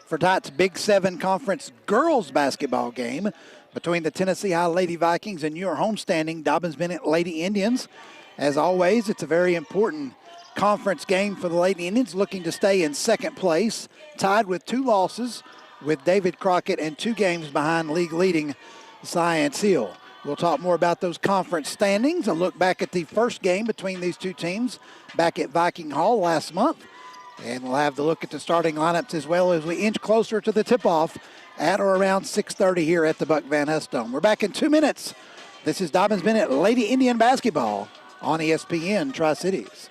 for tonight's Big 7 Conference girls basketball game between the Tennessee High Lady Vikings and your homestanding Dobyns-Bennett Lady Indians. As always, it's a very important conference game for the Lady Indians, looking to stay in second place, tied with 2 losses with David Crockett and 2 games behind league leading Science Hill. We'll talk more about those conference standings and look back at the first game between these two teams back at Viking Hall last month. And we'll have to look at the starting lineups as well as we inch closer to the tip-off at or around 6:30 here at the Buck Van Huss Dome. We're back in 2 minutes. This is Dobyns-Bennett Lady Indian basketball on ESPN Tri-Cities.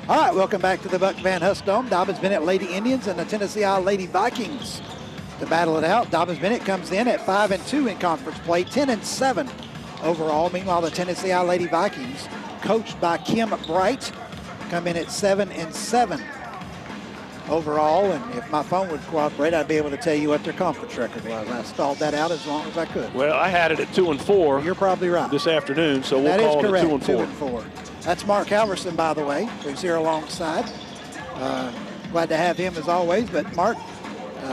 All right, welcome back to the Buck Van Huss Dome. Dobyns-Bennett Lady Indians and the Tennessee High Lady Vikings to battle it out. Dobyns-Bennett comes in at 5-2 in conference play, 10-7 overall. Meanwhile, the Tennessee High Lady Vikings, coached by Kim Bright, come in at 7-7 overall. And if my phone would cooperate, I'd be able to tell you what their conference record was. I stalled that out as long as I could. Well, I had it at 2-4. You're probably right. This afternoon, so we'll call it 2-4. That's Mark Halverson, by the way, who's here alongside. Glad to have him as always. But Mark,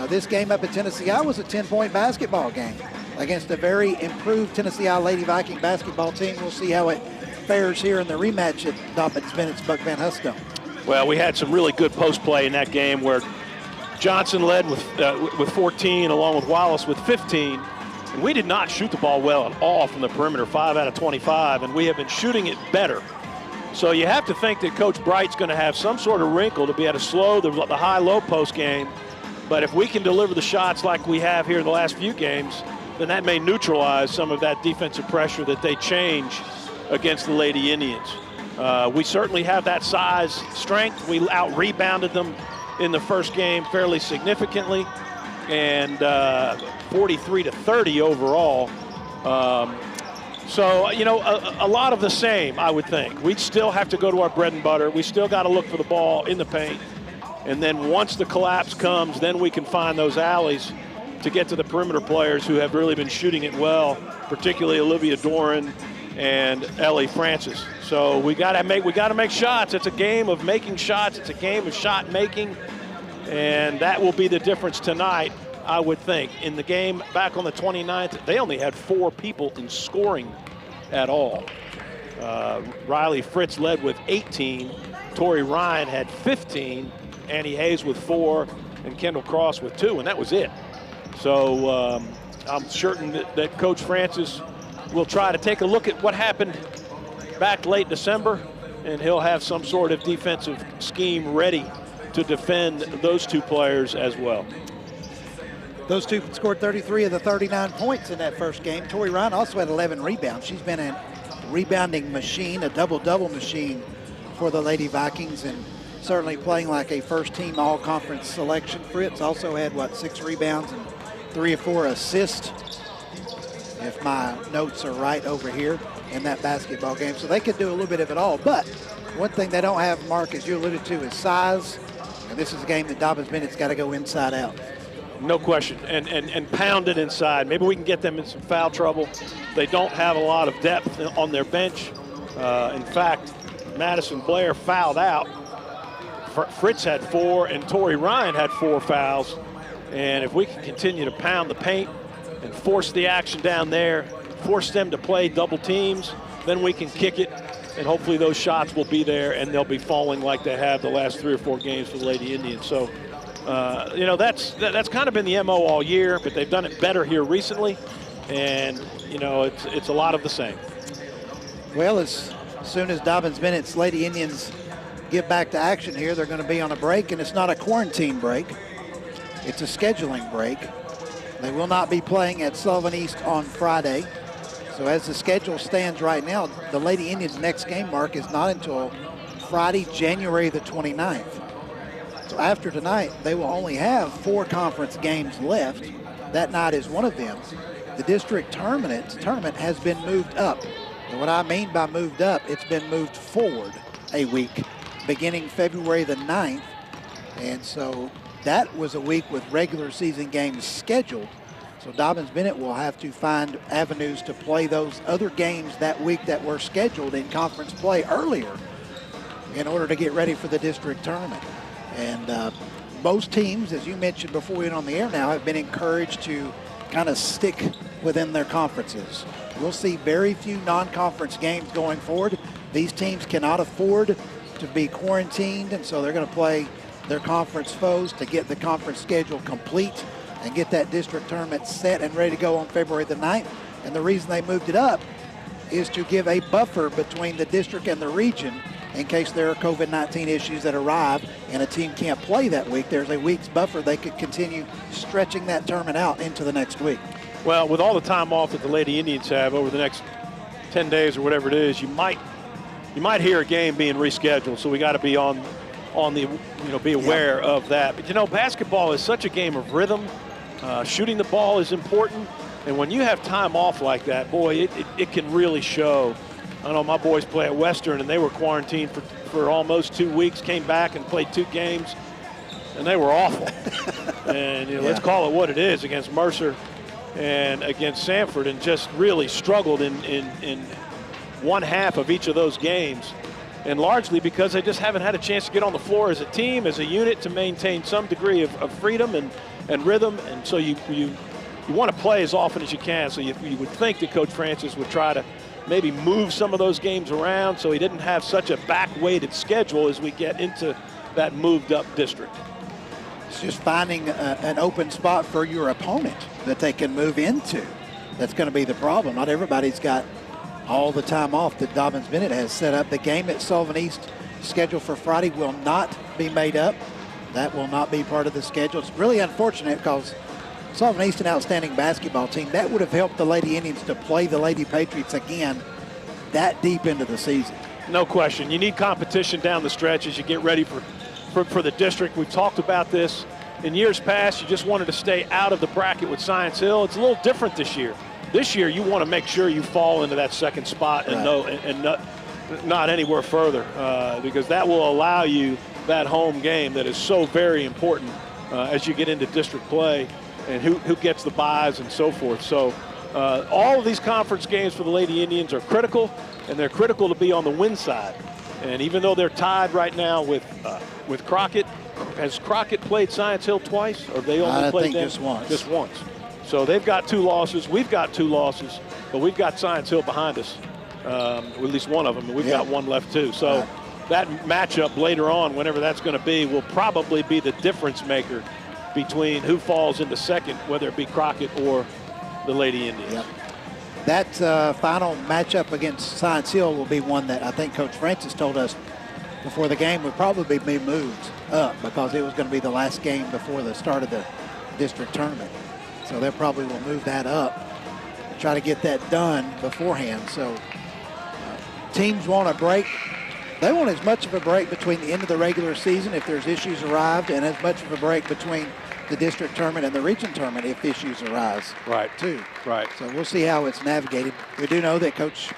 this game up at Tennessee High was a 10-point basketball game against a very improved Tennessee High Lady Viking basketball team. We'll see how it fares here in the rematch at Dobyns-Bennett's Buck Van Huss Dome. Well, we had some really good post play in that game where Johnson led with 14 along with Wallace with 15. And we did not shoot the ball well at all from the perimeter, 5 out of 25, and we have been shooting it better. So you have to think that Coach Bright's going to have some sort of wrinkle to be able to slow the high-low post game. But if we can deliver the shots like we have here in the last few games, then that may neutralize some of that defensive pressure that they change against the Lady Indians. We certainly have that size strength. We out-rebounded them in the first game fairly significantly, and 43-30 overall. So, you know, a lot of the same, I would think. We'd still have to go to our bread and butter. We still got to look for the ball in the paint. And then once the collapse comes, then we can find those alleys to get to the perimeter players who have really been shooting it well, particularly Olivia Doran and Ellie Francis. So we got to make shots. It's a game of making shots. It's a game of shot making. And that will be the difference tonight, I would think. In the game back on the 29th, they only had 4 people in scoring at all. Riley Fritz led with 18. Tori Ryan had 15. Annie Hayes with 4. And Kendall Cross with 2. And that was it. So I'm certain that Coach Francis will try to take a look at what happened back late December. And he'll have some sort of defensive scheme ready to defend those two players as well. Those two scored 33 of the 39 points in that first game. Tori Ryan also had 11 rebounds. She's been a rebounding machine, a double-double machine for the Lady Vikings, and certainly playing like a first-team all-conference selection. Fritz also had, 6 rebounds and 3 or 4 assists, if my notes are right over here, in that basketball game. So they could do a little bit of it all. But one thing they don't have, Mark, as you alluded to, is size. And this is a game that Dobyns-Bennett's got to go inside out. No question, and pound it inside. Maybe we can get them in some foul trouble. They don't have a lot of depth on their bench. In fact, Madison Blair fouled out. Fritz had 4, and Tori Ryan had 4 fouls. And if we can continue to pound the paint and force the action down there, force them to play double teams, then we can kick it, and hopefully those shots will be there, and they'll be falling like they have the last 3 or 4 games for the Lady Indians. So, that's kind of been the MO all year, but they've done it better here recently, and, it's a lot of the same. Well, as soon as Dobyns-Bennett's Lady Indians get back to action here, they're going to be on a break, and it's not a quarantine break. It's a scheduling break. They will not be playing at Sullivan East on Friday. So as the schedule stands right now, the Lady Indians' next game, Mark, is not until Friday, January the 29th. So after tonight, they will only have 4 conference games left. That night is one of them. The district tournament has been moved up. And what I mean by moved up, it's been moved forward a week, beginning February the 9th. And so that was a week with regular season games scheduled. So Dobyns-Bennett will have to find avenues to play those other games that week that were scheduled in conference play earlier in order to get ready for the district tournament. And most teams, as you mentioned before we went on the air now, have been encouraged to kind of stick within their conferences. We'll see very few non-conference games going forward. These teams cannot afford to be quarantined, and so they're going to play their conference foes to get the conference schedule complete and get that district tournament set and ready to go on February the 9th. And the reason they moved it up is to give a buffer between the district and the region in case there are COVID-19 issues that arrive and a team can't play that week. There's a week's buffer. They could continue stretching that tournament out into the next week. Well, with all the time off that the Lady Indians have over the next 10 days or whatever it is, you might hear a game being rescheduled. So we got to be on the, be aware of that. But, basketball is such a game of rhythm. Shooting the ball is important. And when you have time off like that, boy, it can really show. I know my boys play at Western, and they were quarantined for almost 2 weeks, came back and played 2 games, and they were awful. And, let's call it what it is, against Mercer and against Sanford, and just really struggled in one half of each of those games. And largely because they just haven't had a chance to get on the floor as a team, as a unit, to maintain some degree of freedom and rhythm. And so you want to play as often as you can. So you would think that Coach Francis would try to maybe move some of those games around so he didn't have such a back-weighted schedule as we get into that moved-up district. It's just finding an open spot for your opponent that they can move into. That's going to be the problem. Not everybody's got all the time off that Dobyns-Bennett has set up. The game at Sullivan East scheduled for Friday will not be made up. That will not be part of the schedule. It's really unfortunate because Sullivan East, an outstanding basketball team, that would have helped the Lady Indians to play the Lady Patriots again that deep into the season. No question. You need competition down the stretch as you get ready for the district. We've talked about this. In years past, you just wanted to stay out of the bracket with Science Hill. It's a little different this year. This year, you want to make sure you fall into that second spot and not anywhere further, because that will allow you that home game that is so very important as you get into district play, and who gets the buys and so forth. So all of these conference games for the Lady Indians are critical, and they're critical to be on the win side. And even though they're tied right now with Crockett, has Crockett played Science Hill twice, or they only played them just once? Just once. So they've got 2 losses. We've got 2 losses, but we've got Science Hill behind us, at least one of them, and we've got one left too. So that matchup later on, whenever that's going to be, will probably be the difference maker between who falls into second, whether it be Crockett or the Lady Indians. Yep. That final matchup against Science Hill will be one that I think Coach Francis told us before the game would probably be moved up because it was going to be the last game before the start of the district tournament. So they probably will move that up and try to get that done beforehand. So teams want a break. They want as much of a break between the end of the regular season if there's issues arrived, and as much of a break between the district tournament and the region tournament if issues arise. Right. Too. Right. So we'll see how it's navigated. We do know that Coach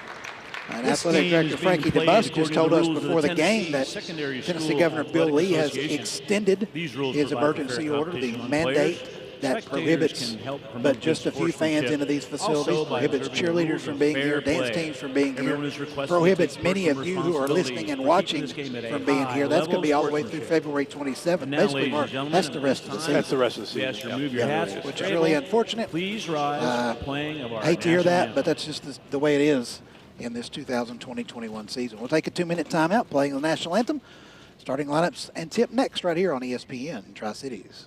and Athletic Director Frankie DeBusk just told us before the game that Tennessee Governor Bill Lee has extended his emergency order, the mandate that prohibits but just a few fans into these facilities, prohibits cheerleaders from being here, dance teams from being here, prohibits many of you who are listening and watching from being here. That's going to be all the way through February 27th. Basically, Mark, that's the rest of the season. That's the rest of the season. Which is really unfortunate. Please rise for playing of our hate to hear that, anthem. but that's just the way it is in this 2020-21 season. We'll take a 2-minute timeout, playing the national anthem. Starting lineups and tip next right here on ESPN Tri-Cities.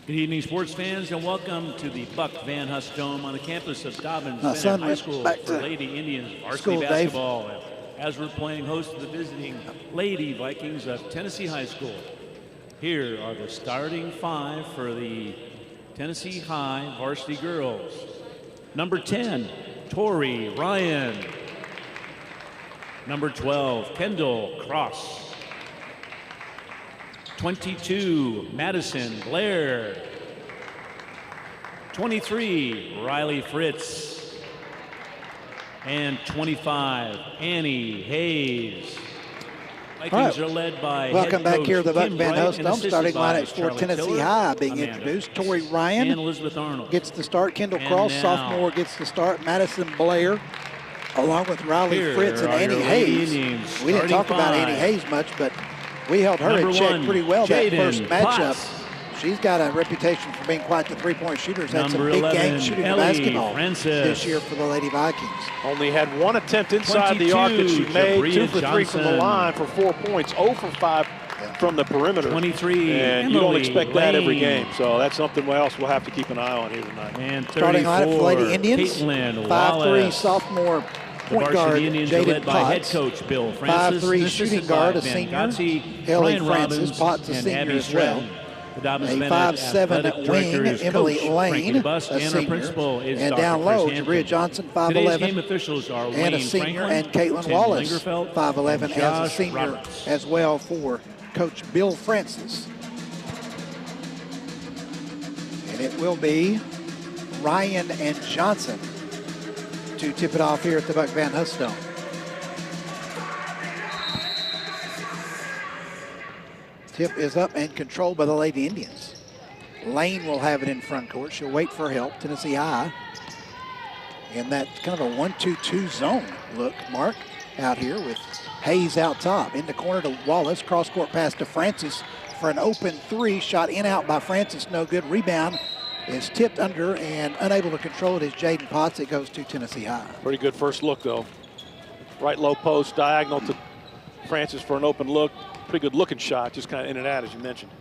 Good evening, sports fans, and welcome to the Buck Van Huss Dome on the campus of Dobyns-Bennett High School for Lady Indians varsity basketball. As we're playing host to the visiting Lady Vikings of Tennessee High School. Here are the starting five for the Tennessee High Varsity Girls. Number 10, Tori Ryan. Number 12, Kendall Cross. 22, Madison Blair. 23, Riley Fritz. And 25, Annie Hayes. Vikings are led by welcome back here to the Buck Van Huss Dome. Starting lineups for Charlie Tennessee Tiller, High being Amanda introduced. Tori Ryan and Elizabeth Arnold gets the start. Kendall And Cross, now, sophomore, gets the start. Madison Blair, along with Riley here Fritz and are Annie your Hayes. Indians We didn't talk starting about five. Annie Hayes much, but we held her in check pretty well that first matchup. She's got a reputation for being quite the three-point shooter. Has had some big games shooting the basketball this year for the Lady Vikings. Only had one attempt inside the arc that she made. 2 for 3 from the line for 4 points. 0 for 5 from the perimeter. 23, and you don't Emily expect that every Lane. game. So that's something else we'll have to keep an eye on here tonight. And starting lineup for Lady Indians. Caitlin 5'3" Wallace. sophomore The point guard Varsity Indians are Jaden led by head Potts. coach Bill Francis. 5'3" Assisted shooting by guard, a Ben senior. Gotzi, Ellie Brian Francis, Robbins, Potts a and senior Abby as well. Stratton. The A Dobyns-Bennett 5'7" athletic wing, director is Emily Coach Lane, Frankie DeBusk, a and our senior. principal is And Dr. down Chris low, Hampton. Jabria Johnson, Today's 5'11", game officials are and a Wayne senior, Franklin, and Caitlin Tim Wallace, Lingerfeld, 5'11", and as a Josh senior Roberts. as well for Coach Bill Francis. And it will be Ryan and Johnson to tip it off here at the Buck Van Huss Dome. Tip is up and controlled by the Lady Indians. Lane will have it in front court. She'll wait for help. Tennessee High in that kind of a 1-2-2 zone look, Mark, out here with Hayes out top. In the corner to Wallace. Cross-court pass to Francis for an open three. Shot in out by Francis. No good. Rebound is tipped under and unable to control it is Jaden Potts. It goes to Tennessee High. Pretty good first look, though. Right low post, diagonal to Francis for an open look. Pretty good looking shot, just kind of in and out, as you mentioned.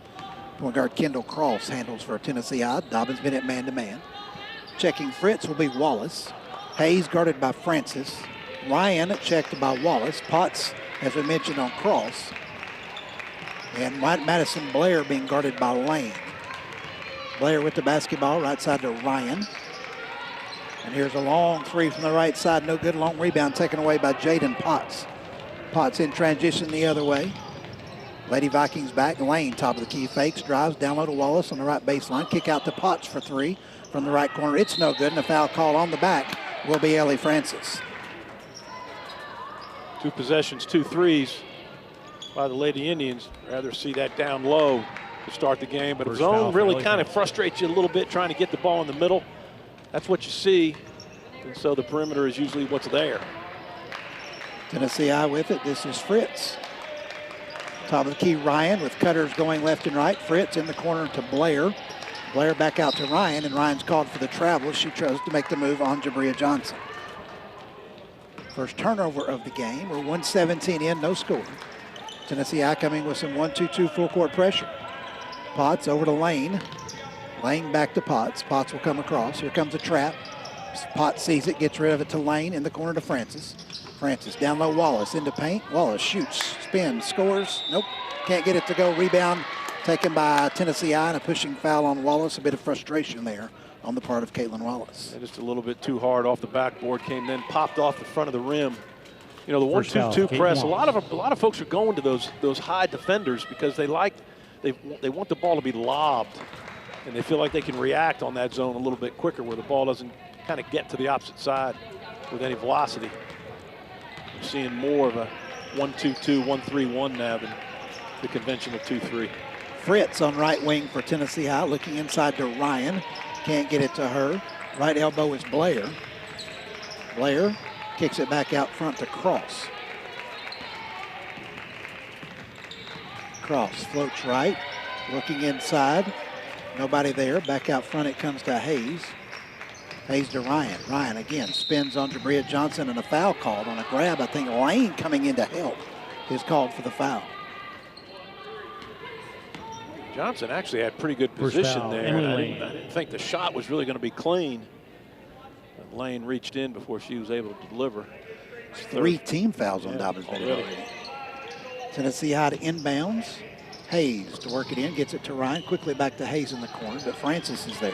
Point guard Kendall Cross handles for Tennessee High. Dobyns-Bennett man-to-man. Checking Fritz will be Wallace. Hayes guarded by Francis. Ryan checked by Wallace. Potts, as we mentioned, on cross. And Madison Blair being guarded by Lane. Blair with the basketball, right side to Ryan. And here's a long three from the right side. No good. Long rebound taken away by Jaden Potts. Potts in transition the other way. Lady Vikings back. Lane, top of the key, fakes, drives, down low to Wallace on the right baseline. Kick out to Potts for three from the right corner. It's no good, and a foul call on the back will be Ellie Francis. 2 possessions, 2 threes by the Lady Indians. Rather see that down low to start the game, but zone really kind of frustrates you a little bit trying to get the ball in the middle. That's what you see, and so the perimeter is usually what's there. Tennessee I with it. This is Fritz. Top of the key, Ryan with cutters going left and right. Fritz in the corner to Blair. Blair back out to Ryan, and Ryan's called for the travel. She chose to make the move on Jabria Johnson. First turnover of the game. We're 1:17 in, no score. Tennessee I coming with some 1-2-2 full court pressure. Potts over to Lane. Lane back to Potts. Potts will come across. Here comes a trap. Potts sees it, gets rid of it to Lane in the corner to Francis. Francis down low, Wallace into paint. Wallace shoots, spins, scores. Nope, can't get it to go. Rebound taken by Tennessee I, and a pushing foul on Wallace. A bit of frustration there on the part of Caitlin Wallace. And just a little bit too hard off the backboard, came then popped off the front of the rim. You know, the 1-2-2 press, a lot of folks are going to those high defenders because they want the ball to be lobbed, and they feel like they can react on that zone a little bit quicker where the ball doesn't kind of get to the opposite side with any velocity. We're seeing more of a 1-2-2, 1-3-1 now than the conventional 2-3. Fritz on right wing for Tennessee High, looking inside to Ryan. Can't get it to her. Right elbow is Blair. Blair kicks it back out front to Cross. Cross floats right, looking inside. Nobody there. Back out front it comes to Hayes. Hayes to Ryan. Ryan again spins on Jabria Johnson, and a foul called on a grab. I think Lane coming in to help is called for the foul. Johnson actually had pretty good position there. I didn't think the shot was really going to be clean. But Lane reached in before she was able to deliver. 3 team fouls on Dobyns-Bennett already. Tennessee High to inbounds. Hayes to work it in, gets it to Ryan. Quickly back to Hayes in the corner, but Francis is there.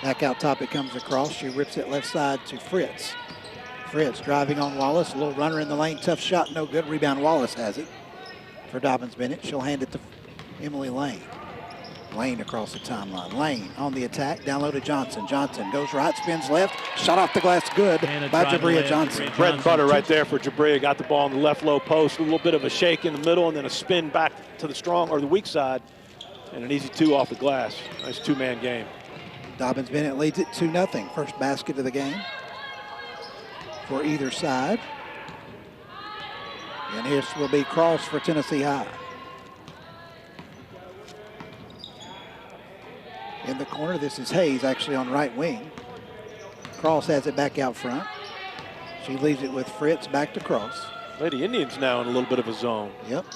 Back out top it comes across. She rips it left side to Fritz. Fritz driving on Wallace. A little runner in the lane. Tough shot, no good. Rebound, Wallace has it for Dobyns-Bennett. She'll hand it to Emily Lane. Lane across the timeline. Lane on the attack. Down low to Johnson. Johnson goes right, spins left. Shot off the glass, good by Jabria Johnson. Bread and butter right there for Jabria. Got the ball on the left low post. A little bit of a shake in the middle, and then a spin back to the strong or the weak side. And an easy 2 off the glass. Nice 2-man game. Dobyns-Bennett leads it 2-0. First basket of the game for either side. And here will be Cross for Tennessee High. In the corner, this is Hayes actually on right wing. Cross has it back out front. She leaves it with Fritz back to Cross. Lady Indians now in a little bit of a zone. Yep.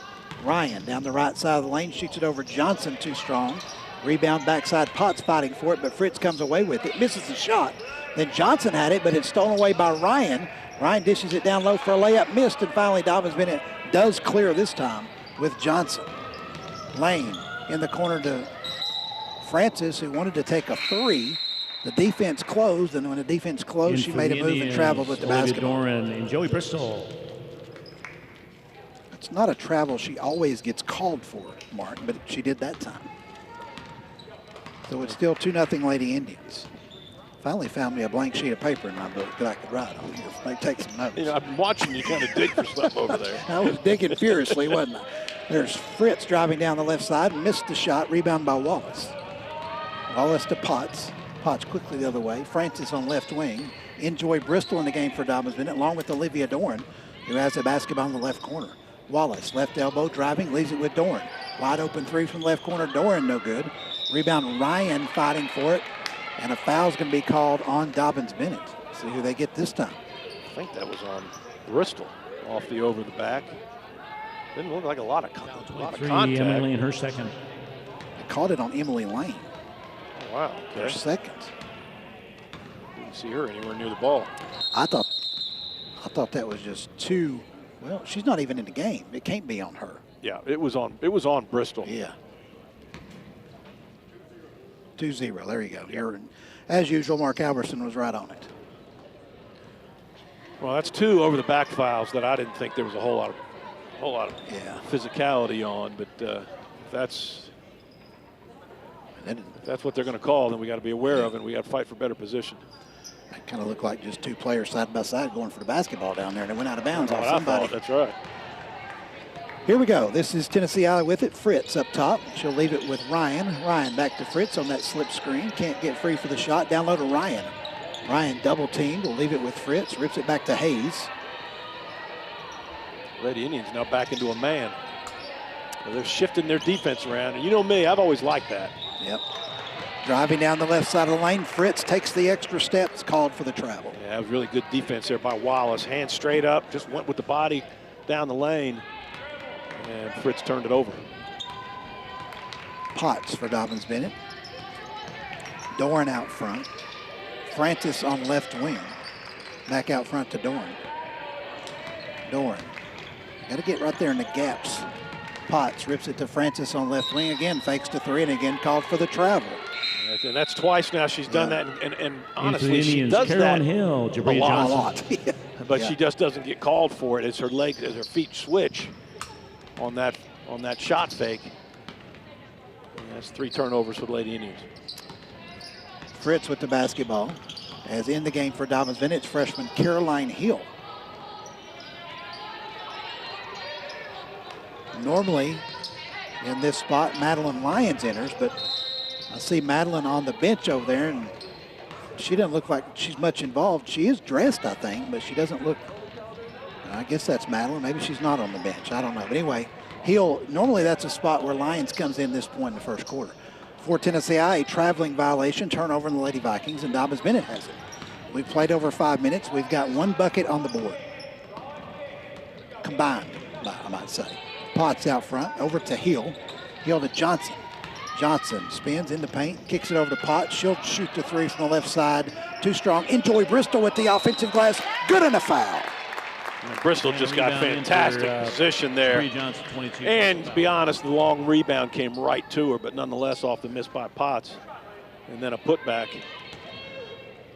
Ryan down the right side of the lane, shoots it over Johnson, too strong. Rebound backside, Potts fighting for it, but Fritz comes away with it, misses the shot. Then Johnson had it, but it's stolen away by Ryan. Ryan dishes it down low for a layup, missed, and finally Dobyns-Bennett does clear this time with Johnson. Lane in the corner to Francis, who wanted to take a 3. The defense closed, and when the defense closed, she made a move and traveled with the basketball. Doran and Joey Bristol. It's not a travel she always gets called for, Mark, but she did that time. So it's still 2-0 Lady Indians. Finally found me a blank sheet of paper in my book that I could write on here. Maybe take some notes. You know, I've been watching you kind of dig for stuff over there. I was digging furiously, wasn't I? There's Fritz driving down the left side, missed the shot, rebound by Wallace. Wallace to Potts. Potts quickly the other way. Francis on left wing. Enjoy Bristol in the game for Dobyns-Bennett, along with Olivia Doran, who has the basketball in the left corner. Wallace, left elbow, driving, leaves it with Doran. Wide open 3 from left corner. Doran, no good. Rebound, Ryan fighting for it. And a foul's going to be called on Dobyns-Bennett. See who they get this time. I think that was on Bristol, off the over the back. Didn't look like a lot of contact. Emily in her second. They called it on Emily Lane. Oh, wow. Her second. see her anywhere near the ball. I thought that was just too. Well, she's not even in the game. It can't be on her. Yeah, it was on Bristol. Yeah. 2-0. There you go. Here, as usual, Mark Alberson was right on it. Well, that's 2 over the back fouls that I didn't think there was a whole lot of physicality on, but if that's what they're going to call, then we got to be aware of it, and we got to fight for better position. It kind of looked like just 2 players side by side going for the basketball down there, and it went out of bounds on somebody. That's right. Here we go. This is Tennessee High with it. Fritz up top. She'll leave it with Ryan. Ryan back to Fritz on that slip screen. Can't get free for the shot. Down low to Ryan. Ryan double teamed. Will leave it with Fritz. Rips it back to Hayes. Lady Indians now back into a man. So they're shifting their defense around. And you know me, I've always liked that. Yep. Driving down the left side of the lane. Fritz takes the extra steps, called for the travel. Yeah, that was really good defense there by Wallace. Hands straight up, just went with the body down the lane. And Fritz turned it over. Potts for Dobyns-Bennett. Doran out front. Francis on left wing. Back out front to Doran. Doran. Got to get right there in the gaps. Potts rips it to Francis on left wing again. Fakes to 3 and again called for the travel. And that's twice now she's done that. And honestly, she does that Hill, a lot. Yeah. But she just doesn't get called for it. It's her legs, as her feet switch on that shot fake. And that's 3 turnovers for the Lady Indians. Fritz with the basketball. As in the game for Dobyns-Bennett, it's freshman Caroline Hill. Normally in this spot, Madeline Lyons enters, but I see Madeline on the bench over there, and she doesn't look like she's much involved. She is dressed, I think, but she doesn't look, I guess that's Madeline. Maybe she's not on the bench. I don't know. But anyway, Hill, normally that's a spot where Lyons comes in this point in the first quarter. For Tennessee High, a traveling violation, turnover in the Lady Vikings, and Dobyns-Bennett has it. We've played over 5 minutes. We've got 1 bucket on the board. Combined, I might say. Potts out front, over to Hill. Hill to Johnson. Johnson spins in the paint, kicks it over to Potts. She'll shoot the 3 from the left side. Too strong. Enjoy Bristol with the offensive glass. Good and a foul. And Bristol just got fantastic position there. And to be honest, the long rebound came right to her, but nonetheless off the miss by Potts. And then a putback.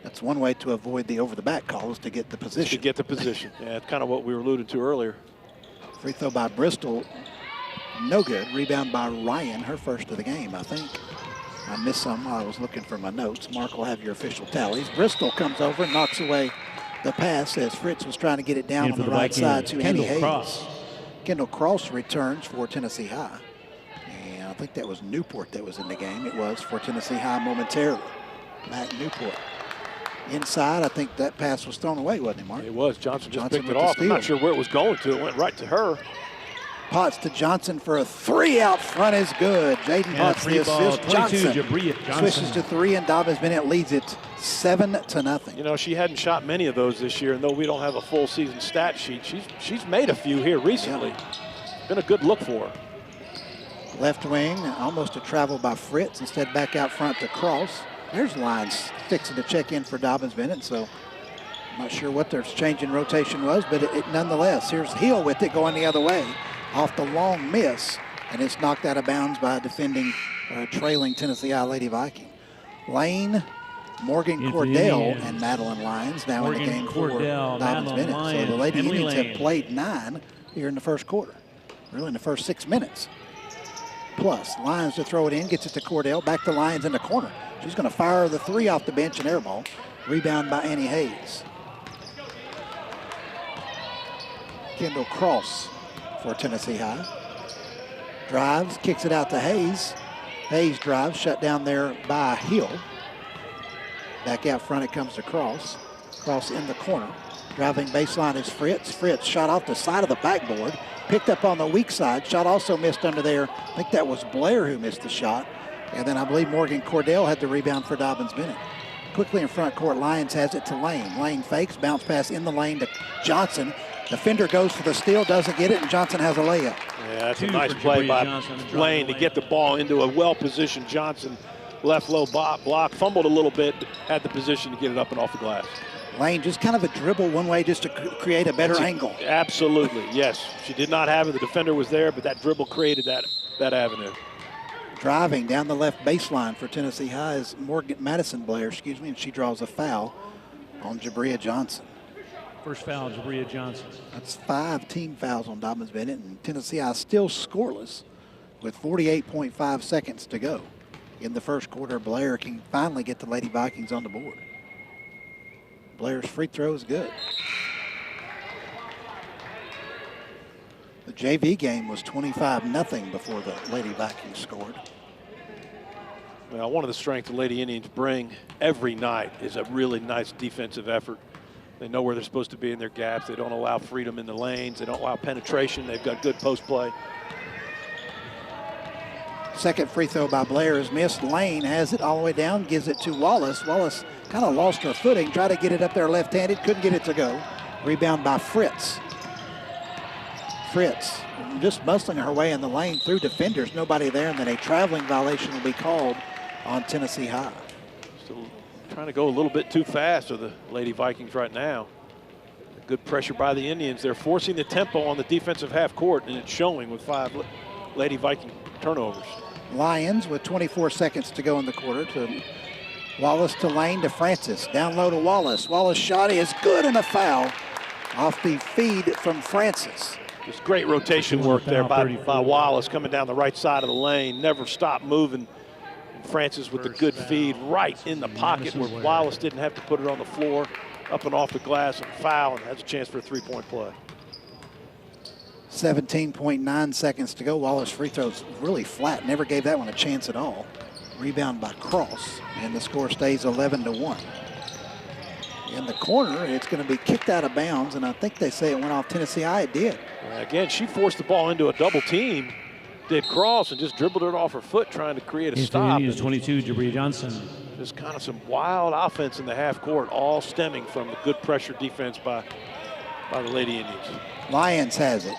That's one way to avoid the over-the-back calls, to get the position. To get the position. Yeah, it's kind of what we were alluding to earlier. Free throw by Bristol, no good. Rebound by Ryan, her first of the game, I think. I missed some while I was looking for my notes. Mark will have your official tallies. Bristol comes over and knocks away the pass as Fritz was trying to get it down on the right side to Andy Hayes. Kendall Cross returns for Tennessee High. And I think that was Newport that was in the game. It was for Tennessee High momentarily. Matt Newport. Inside, I think that pass was thrown away, wasn't it, Mark? It was. Johnson just picked it off. I'm not sure where it was going to. It went right to her. Potts to Johnson for a 3 out front is good. Jaden Potts the assist. Johnson switches to 3, and Dobyns-Bennett leads it 7-0. You know, she hadn't shot many of those this year, and though we don't have a full season stat sheet, she's made a few here recently. Yeah. Been a good look for her. Left wing, almost a travel by Fritz. Instead, back out front to Cross. There's Lyons fixing to check in for Dobyns-Bennett, so I'm not sure what their change in rotation was, but it nonetheless, here's Hill with it going the other way off the long miss, and it's knocked out of bounds by a defending, trailing Tennessee High Lady Viking. Lane, Morgan Cordell, and Madeline Lyons now in the game for Dobyns-Bennett. So the Lady Indians have played 9 here in the first quarter, really in the first 6 minutes. Plus, Lyons to throw it in, gets it to Cordell, back to Lyons in the corner. She's going to fire the 3 off the bench and air ball. Rebound by Annie Hayes. Kendall Cross for Tennessee High. Drives, kicks it out to Hayes. Hayes drives, shut down there by Hill. Back out front it comes to Cross. Cross in the corner. Driving baseline is Fritz. Fritz shot off the side of the backboard. Picked up on the weak side. Shot also missed under there. I think that was Blair who missed the shot. And then I believe Morgan Cordell had the rebound for Dobyns-Bennett. Quickly in front court, Lyons has it to Lane. Lane fakes, bounce pass in the lane to Johnson. Defender goes for the steal, doesn't get it, and Johnson has a layup. Yeah, that's a nice play by Lane to get the ball into a well-positioned Johnson left low block, fumbled a little bit, had the position to get it up and off the glass. Lane just kind of a dribble one way just to create a better angle. Absolutely, yes. She did not have it. The defender was there, but that dribble created that avenue. Driving down the left baseline for Tennessee High is Madison Blair, and she draws a foul on Jabria Johnson. First foul, Jabria Johnson. That's 5 team fouls on Dobyns-Bennett, and Tennessee High still scoreless with 48.5 seconds to go. In the first quarter, Blair can finally get the Lady Vikings on the board. Blair's free throw is good. The JV game was 25-0 before the Lady Vikings scored. Well, one of the strengths the Lady Indians bring every night is a really nice defensive effort. They know where they're supposed to be in their gaps. They don't allow freedom in the lanes. They don't allow penetration. They've got good post play. Second free throw by Blair is missed. Lane has it all the way down, gives it to Wallace. Wallace kind of lost her footing, tried to get it up there left-handed, couldn't get it to go. Rebound by Fritz. Fritz just muscling her way in the lane through defenders, nobody there, and then a traveling violation will be called on Tennessee High. Still trying to go a little bit too fast for the Lady Vikings right now. Good pressure by the Indians. They're forcing the tempo on the defensive half court, and it's showing with 5 Lady Viking turnovers. Lions with 24 seconds to go in the quarter. To Wallace to Lane to Francis. Down low to Wallace. Wallace shot is good and a foul off the feed from Francis. Just great rotation work there by Wallace coming down the right side of the lane. Never stopped moving. And Francis with the good feed right in the pocket where Wallace didn't have to put it on the floor. Up and off the glass and foul, and has a chance for a three-point play. 17.9 seconds to go. Wallace free throws really flat. Never gave that one a chance at all. Rebound by Cross, and the score stays 11-1. In the corner, it's going to be kicked out of bounds, and I think they say it went off Tennessee High. It did. Again, she forced the ball into a double team, did Cross, and just dribbled it off her foot trying to create a stop. 22, Jabria Johnson. Just kind of some wild offense in the half court, all stemming from the good pressure defense by the Lady Indians. Lions has it.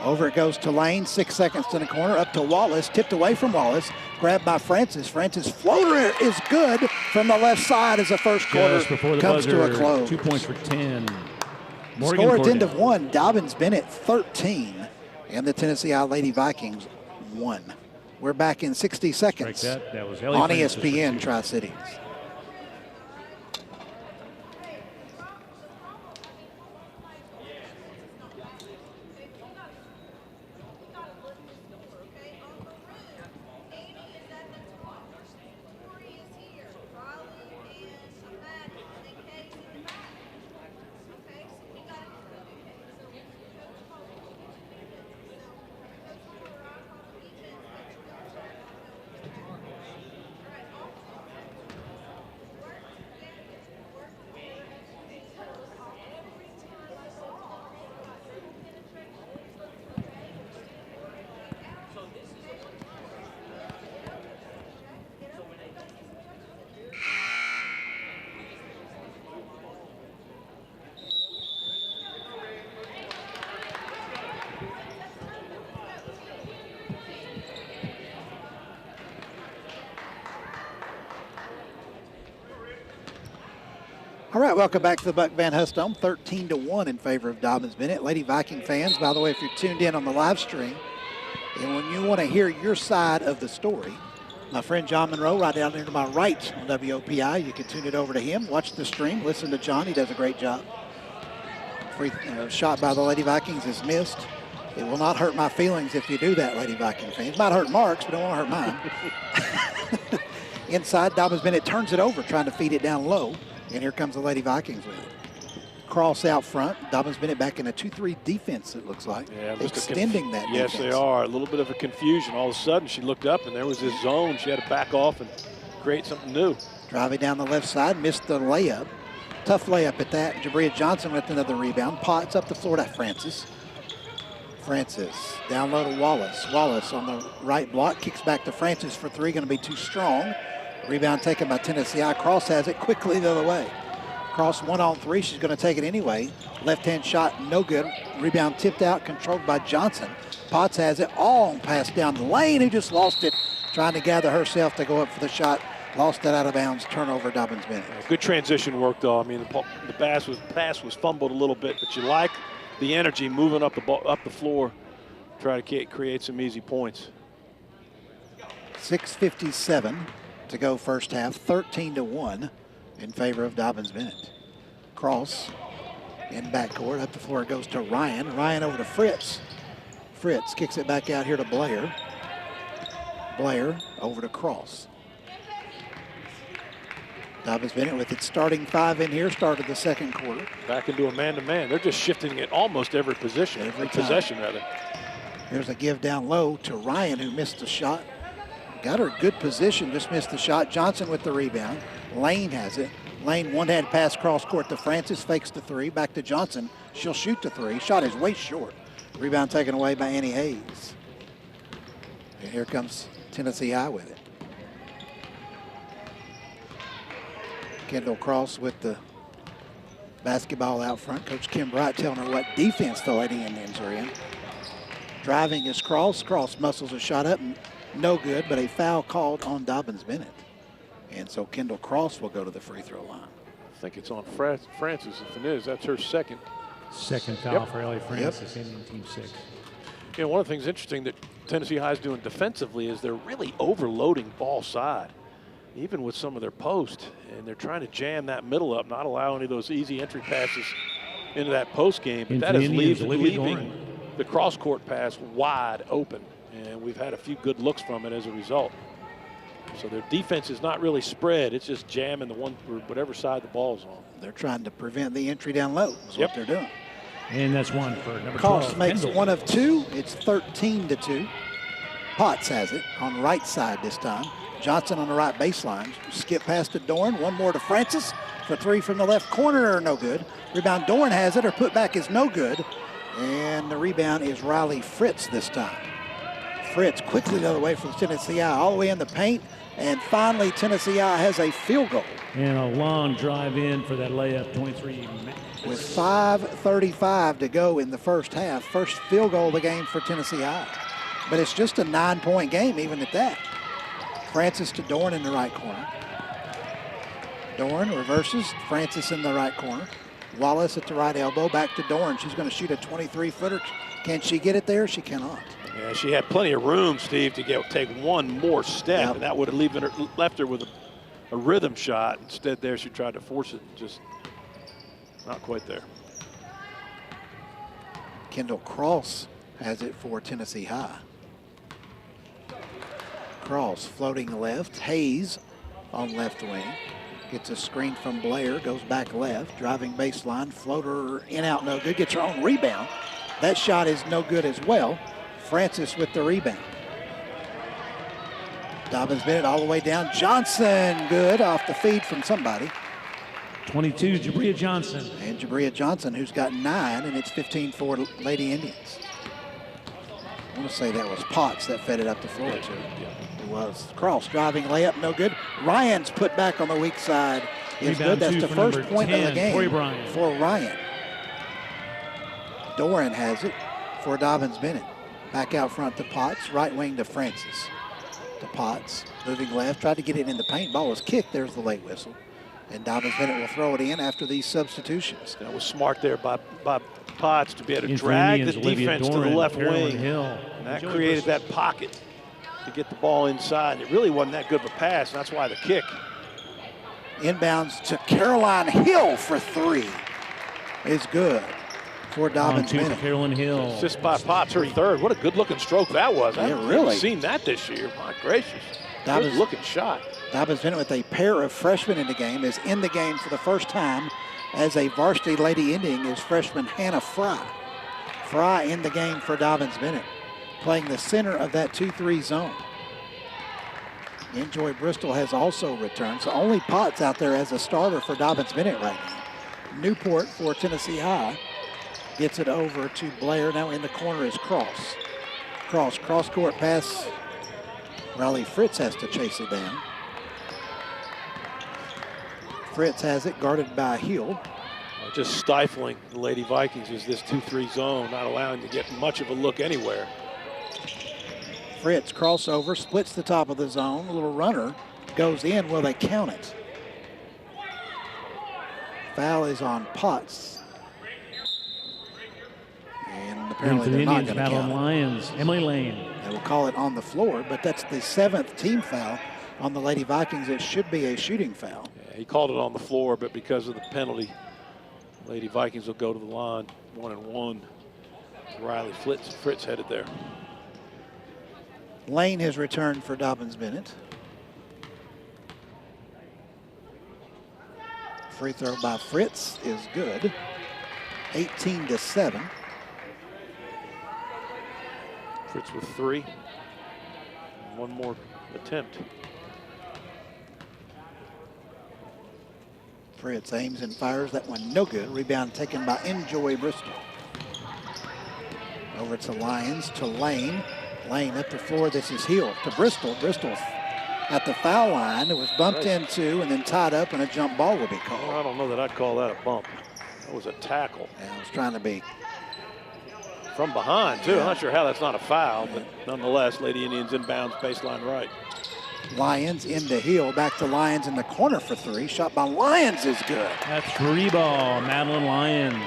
Over it goes to Lane, 6 seconds in the corner, up to Wallace, tipped away from Wallace, grabbed by Francis. Francis floater is good from the left side as the first quarter comes to a close. 2 points for 10. Score at the end of 1, Dobyns-Bennett 13, and the Tennessee High Lady Vikings 1. We're back in 60 seconds that was on ESPN Tri-Cities. All right, welcome back to the Buck Van Huss Dome. 13-1 in favor of Dobyns-Bennett. Lady Viking fans, by the way, if you're tuned in on the live stream, and when you want to hear your side of the story, my friend John Monroe, right down there to my right on WOPI, you can tune it over to him, watch the stream, listen to John. He does a great job. Free shot by the Lady Vikings is missed. It will not hurt my feelings if you do that, Lady Viking fans. Might hurt Mark's, but it won't hurt mine. Inside, Dobyns-Bennett turns it over, trying to feed it down low. And here comes the Lady Vikings with it. Cross out front. Dobyns-Bennett back in a 2-3 defense, it looks like. Yeah, extending that defense. Yes, they are. A little bit of a confusion. All of a sudden, she looked up, and there was this zone. She had to back off and create something new. Driving down the left side, missed the layup. Tough layup at that. Jabria Johnson with another rebound. Potts up the floor to Francis. Francis down low to Wallace. Wallace on the right block, kicks back to Francis for three. Going to be too strong. Rebound taken by Tennessee High. Cross has it quickly the other way. Cross 1-on-3. She's going to take it anyway. Left-hand shot, no good. Rebound tipped out, controlled by Johnson. Potts has it all passed down the lane. Who just lost it, trying to gather herself to go up for the shot Lost that out of bounds, turnover, Dobyns-Bennett. Good transition work, though. I mean, the pass was fumbled a little bit, but you like the energy moving up the floor, try to create some easy points. 6:57 to go first half, 13-1 in favor of Dobyns-Bennett. Cross in backcourt, up the floor it goes to Ryan. Ryan over to Fritz. Fritz kicks it back out here to Blair. Blair over to Cross. Dobyns-Bennett with its starting 5 in here, started the second quarter. Back into a man-to-man. They're just shifting it almost every position, every possession rather. Here's a give down low to Ryan, who missed the shot. Got her good position, just missed the shot. Johnson with the rebound. Lane has it. Lane one-hand pass cross court to Francis, fakes the 3, back to Johnson. She'll shoot the 3. Shot is way short. Rebound taken away by Annie Hayes. And here comes Tennessee High with it. Kendall Cross with the basketball out front. Coach Kim Bright telling her what defense the Lady Indians are in. Driving is Cross. Cross muscles a shot up, and no good, but a foul called on Dobyns-Bennett. And so Kendall Cross will go to the free throw line. I think it's on Francis. If it is, that's her second. Second foul for Ellie Francis, Indian team 6. You know, one of the things interesting that Tennessee High is doing defensively is they're really overloading ball side, even with some of their post, and they're trying to jam that middle up, not allow any of those easy entry passes into that post game. But that is leaving the cross court pass wide open, and we've had a few good looks from it as a result. So their defense is not really spread. It's just jamming the one for whatever side the ball's on. They're trying to prevent the entry down low is what they're doing. And that's one for number 12. Cross makes Kendall. 1 of 2. It's 13-2. Potts has it on right side this time. Johnson on the right baseline. Skip past to Dorn. One more to Francis for 3 from the left corner. No good. Rebound, Dorn has it. Her putback is no good. And the rebound is Riley Fritz this time. Fritz quickly the other way from Tennessee High, all the way in the paint. And finally, Tennessee High has a field goal. And a long drive in for that layup, 23. With 5:35 to go in the first half. First field goal of the game for Tennessee High. But it's just a 9-point game, even at that. Francis to Dorn in the right corner. Dorn reverses, Francis in the right corner. Wallace at the right elbow, back to Dorn. She's going to shoot a 23-footer. Can she get it there? She cannot. Yeah, she had plenty of room, Steve, to take one more step, and that would have left her with a rhythm shot. Instead there, she tried to force it, just not quite there. Kendall Cross has it for Tennessee High. Cross floating left. Hayes on left wing. Gets a screen from Blair, goes back left. Driving baseline, floater in, out, no good. Gets her own rebound. That shot is no good as well. Francis with the rebound. Dobyns-Bennett all the way down. Johnson, good off the feed from somebody. 22, Jabria Johnson. And Jabria Johnson, who's got 9, and it's 15 for Lady Indians. I want to say that was Potts that fed it up the floor, too. It was. Cross driving layup, no good. Ryan's put back on the weak side is good. That's the first point of the game for Ryan. Doran has it for Dobyns-Bennett. Back out front to Potts, right wing to Francis. To Potts, moving left, tried to get it in the paint. Ball was kicked. There's the late whistle. And Dobyns-Bennett will throw it in after these substitutions. That was smart there by Potts to be able to drag the defense to the left wing. And that created that pocket to get the ball inside. It really wasn't that good of a pass, and that's why the kick. Inbounds to Caroline Hill for 3 is good for Dobyns-Bennett. Carolyn Hill. Assist by Potts, her 3rd. What a good-looking stroke that was. I haven't really seen that this year. My gracious. Good-looking shot. Dobyns-Bennett with a pair of freshmen in the game is in the game for the first time as a varsity Lady Indian is freshman Hannah Fry. Fry in the game for Dobyns-Bennett, playing the center of that 2-3 zone. Enjoy Bristol has also returned, so only Potts out there as a starter for Dobyns-Bennett right now. Newport for Tennessee High gets it over to Blair. Now in the corner is Cross. Cross-court pass. Riley Fritz has to chase it down. Fritz has it, guarded by Hill. Just stifling the Lady Vikings is this 2-3 zone, not allowing to get much of a look anywhere. Fritz crossover, splits the top of the zone. A little runner goes in. Will they count it? Foul is on Potts. And apparently they're not going to count it. Lions, Emily Lane. They will call it on the floor, but that's the 7th team foul on the Lady Vikings. It should be a shooting foul. Yeah, he called it on the floor, but because of the penalty, Lady Vikings will go to the line 1-and-1. Riley Fritz headed there. Lane has returned for Dobyns-Bennett. Free throw by Fritz is good. 18-7. Fritz with 3. One more attempt. Fritz aims and fires. That one no good. Rebound taken by Enjoy Bristol. Over to Lyons, to Lane. Lane up the floor. This is Hill to Bristol. Bristol at the foul line. It was bumped into and then tied up, and a jump ball will be called. Well, I don't know that I'd call that a bump. That was a tackle. Yeah, I was trying to be. From behind, too. Yeah. I'm not sure how that's not a foul, but nonetheless, Lady Indians inbounds baseline right. Lyons into Hill. Back to Lyons in the corner for 3. Shot by Lyons is good. That's 3 ball, Madeline Lyons.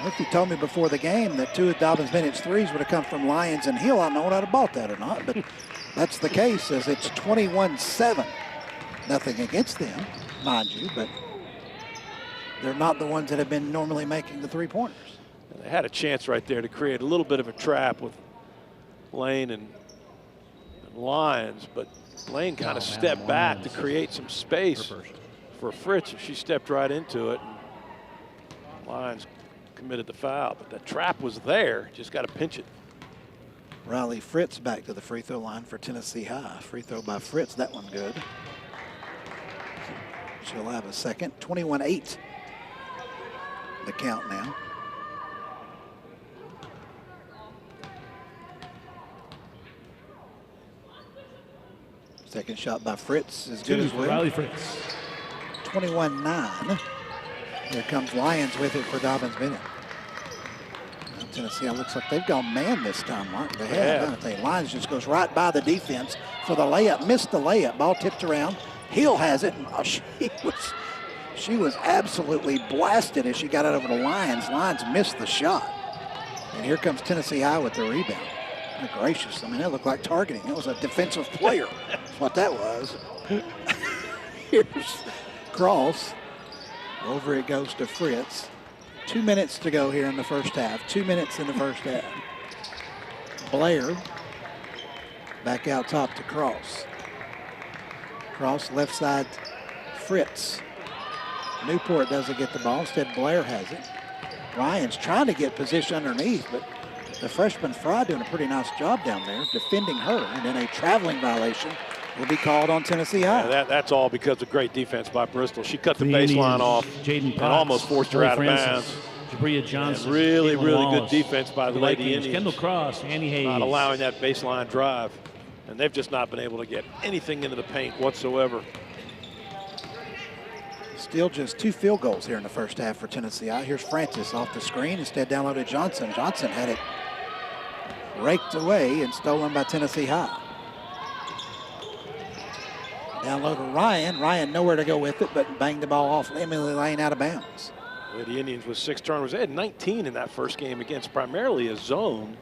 If you told me before the game that 2 of Dobyns-Bennett's threes would have come from Lyons and Hill, I don't know what I'd have bought that or not, but that's the case, as it's 21-7. Nothing against them, mind you, but they're not the ones that have been normally making the 3-pointers. They had a chance right there to create a little bit of a trap with Lane and Lyons, but Lane kind of stepped back to create some space for Fritz. She stepped right into it, and Lyons committed the foul, but the trap was there. Just got to pinch it. Riley Fritz back to the free throw line for Tennessee High. Free throw by Fritz, that one good. She'll have a second. 21-8 the count now. Second shot by Fritz is good as well. Riley Fritz. 21-9. Here comes Lyons with it for Dobyns-Bennett. Tennessee, it looks like they've gone man this time, Mark. They have, don't they? Lyons just goes right by the defense for the layup. Missed the layup. Ball tipped around. Hill has it. Oh, she was absolutely blasted as she got it over to Lyons. Lyons missed the shot. And here comes Tennessee High with the rebound. Good gracious. I mean, that looked like targeting. It was a defensive player. That's what that was. Here's Cross. Over it goes to Fritz. 2 minutes to go here in the first half. 2 minutes in the first half. Blair back out top to Cross. Cross left side, Fritz. Newport doesn't get the ball. Instead, Blair has it. Ryan's trying to get position underneath, but the freshman Fry doing a pretty nice job down there defending her. And then a traveling violation will be called on Tennessee High. Yeah, that's all because of great defense by Bristol. She cut the baseline off and almost forced her out of bounds. Jabria Johnson. Really good defense by the Lady Indians. Kendall Cross, Annie Hayes. Not allowing that baseline drive. And they've just not been able to get anything into the paint whatsoever. Still just 2 field goals here in the first half for Tennessee High. Here's Francis off the screen. Instead downloaded Johnson. Johnson had it raked away and stolen by Tennessee High. Down low to Ryan. Ryan nowhere to go with it, but banged the ball off Emily Lane out of bounds. The Indians with 6 turnovers. They had 19 in that first game against primarily a zone.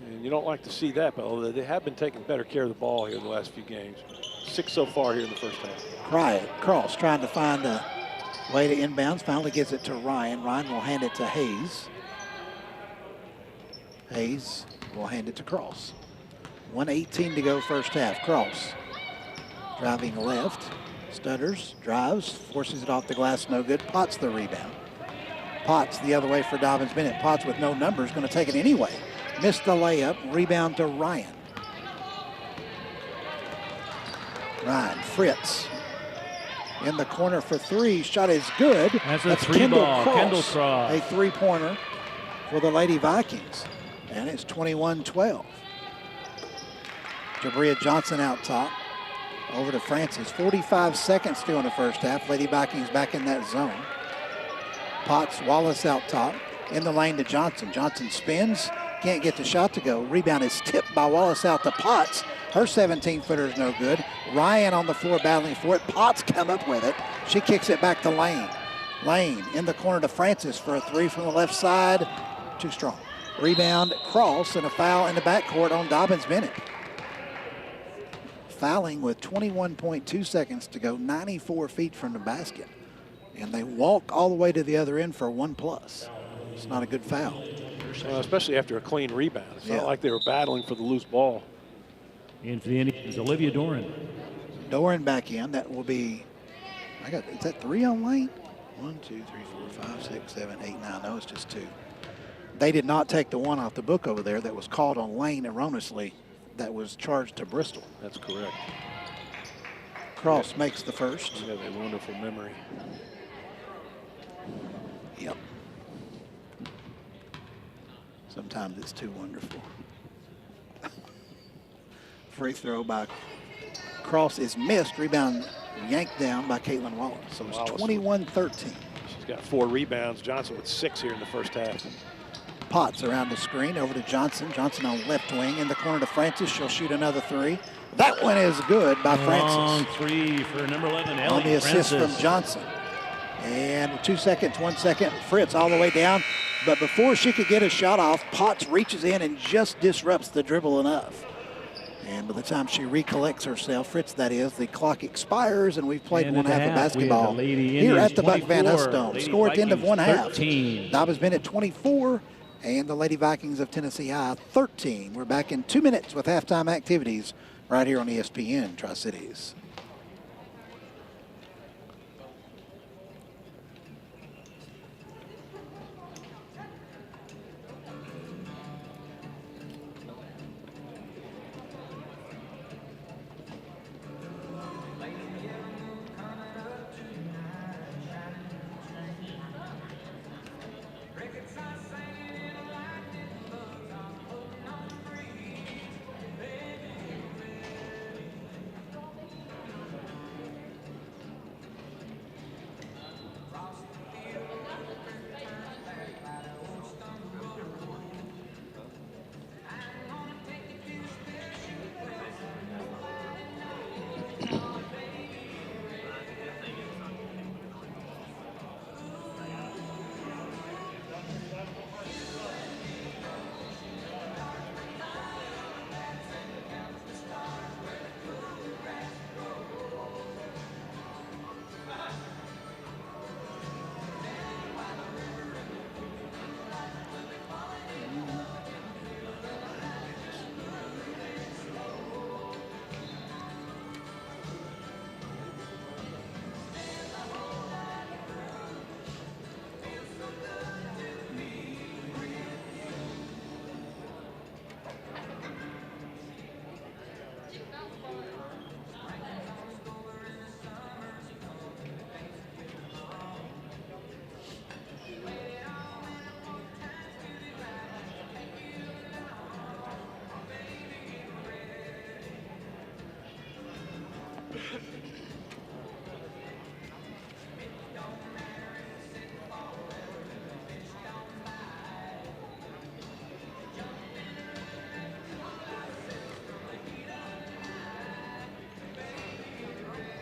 And you don't like to see that, but they have been taking better care of the ball here in the last few games. 6 so far here in the first half. Cross trying to find a way to inbounds. Finally gives it to Ryan. Ryan will hand it to Hayes. Hayes will hand it to Cross. 1:18 to go first half. Cross driving left. Stutters, drives, forces it off the glass, no good. Potts the rebound. Potts the other way for Dobyns-Bennett. Potts with no numbers, going to take it anyway. Missed the layup, rebound to Ryan. Ryan, Fritz in the corner for 3. Shot is good. That's a 3-ball. Kendall Cross. A 3-pointer for the Lady Vikings. And it's 21-12. Jabria Johnson out top. Over to Francis. 45 seconds still in the first half. Lady Vikings back in that zone. Potts, Wallace out top. In the lane to Johnson. Johnson spins. Can't get the shot to go. Rebound is tipped by Wallace out to Potts. Her 17-footer is no good. Ryan on the floor battling for it. Potts come up with it. She kicks it back to Lane. Lane in the corner to Francis for a three from the left side. Too strong. Rebound, Cross, and a foul in the backcourt on Dobyns-Bennett. Fouling with 21.2 seconds to go, 94 feet from the basket. And they walk all the way to the other end for 1+. It's not a good foul. Especially after a clean rebound. It's not like they were battling for the loose ball. In for the Indians, Olivia Doran. Doran back in. That will be, is that 3 on Lane? 1, 2, 3, 4, 5, 6, 7, 8, 9. No, it's just 2. They did not take the one off the book over there that was called on Lane erroneously. That was charged to Bristol. That's correct. Cross makes the first. You have a wonderful memory. Yep. Sometimes it's too wonderful. Free throw by Cross is missed. Rebound yanked down by Caitlin Wallace. So it's 21-13. She's got 4 rebounds. Johnson with 6 here in the first half. Potts around the screen over to Johnson. Johnson on left wing in the corner to Francis. She'll shoot another 3. That one is good by Francis. Long 3 for number 11, Ellie. On the assist Francis from Johnson. And 2 seconds, 1 second. Fritz all the way down. But before she could get a shot off, Potts reaches in and just disrupts the dribble enough. And by the time she recollects herself, Fritz that is, the clock expires and we've played one half of basketball here at the Buck Van Huss Dome. Score at the end of one half. Dobyns-Bennett 24 and the Lady Vikings of Tennessee High 13. We're back in 2 minutes with halftime activities right here on ESPN Tri-Cities.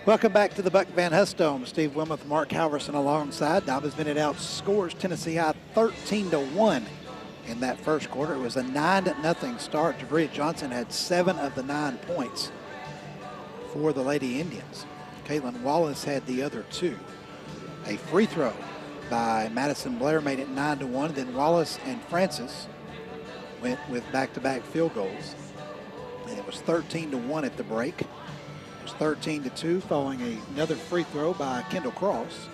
Welcome back to the Buck Van Huss Dome. Steve Wilmoth, Mark Halverson alongside. Dobyns-Bennett outscores Tennessee High 13-1 in that first quarter. It was a 9-0 start. Jabria Johnson had 7 of the 9 points for the Lady Indians. Caitlin Wallace had the other 2. A free throw by Madison Blair made it 9-1. Then Wallace and Francis went with back-to-back field goals. And it was 13-1 at the break. It was 13-2 following another free throw by Kendall Cross.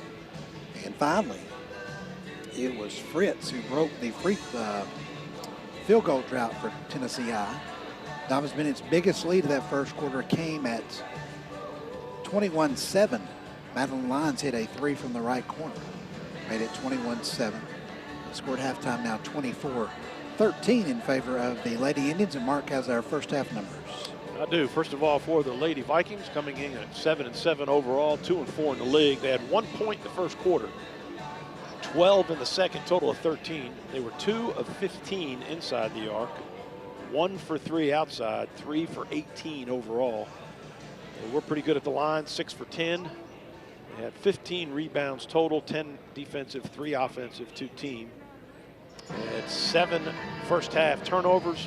And finally, it was Fritz who broke the field goal drought for Tennessee High. Dobyns-Bennett's biggest lead of that first quarter came at 21-7. Madeline Lyons hit a 3 from the right corner. Made it 21-7. Scored halftime now 24-13 in favor of the Lady Indians. And Mark has our first half numbers. I do. First of all, for the Lady Vikings, coming in at 7-7 overall, 2-4 in the league. They had 1 point in the first quarter, 12 in the second, total of 13. They were 2 of 15 inside the arc. 1 for 3 outside, 3 for 18 overall. They were pretty good at the line, 6 for 10. They had 15 rebounds total, 10 defensive, 3 offensive, 2 team. They had 7 first half turnovers,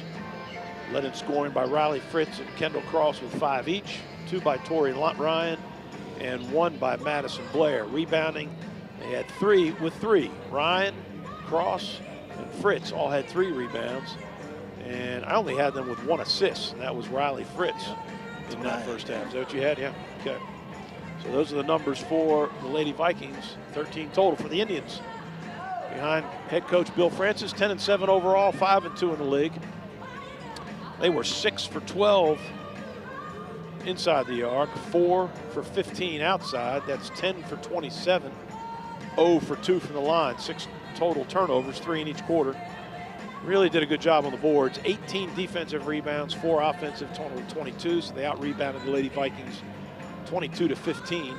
led in scoring by Riley Fritz and Kendall Cross with 5 each, 2 by Tori Ryan, and 1 by Madison Blair. Rebounding, they had 3 with 3. Ryan, Cross, and Fritz all had 3 rebounds. And I only had them with 1 assist, and that was Riley Fritz in that first half. Is that what you had? Yeah, okay. So those are the numbers for the Lady Vikings, 13 total for the Indians. Behind head coach Bill Francis, 10-7 overall, 5-2 in the league. They were 6 for 12 inside the arc, 4 for 15 outside. That's 10 for 27, 0 for 2 from the line, 6 total turnovers, 3 in each quarter. Really did a good job on the boards. 18 defensive rebounds, 4 offensive, total of 22. So they out-rebounded the Lady Vikings 22-15.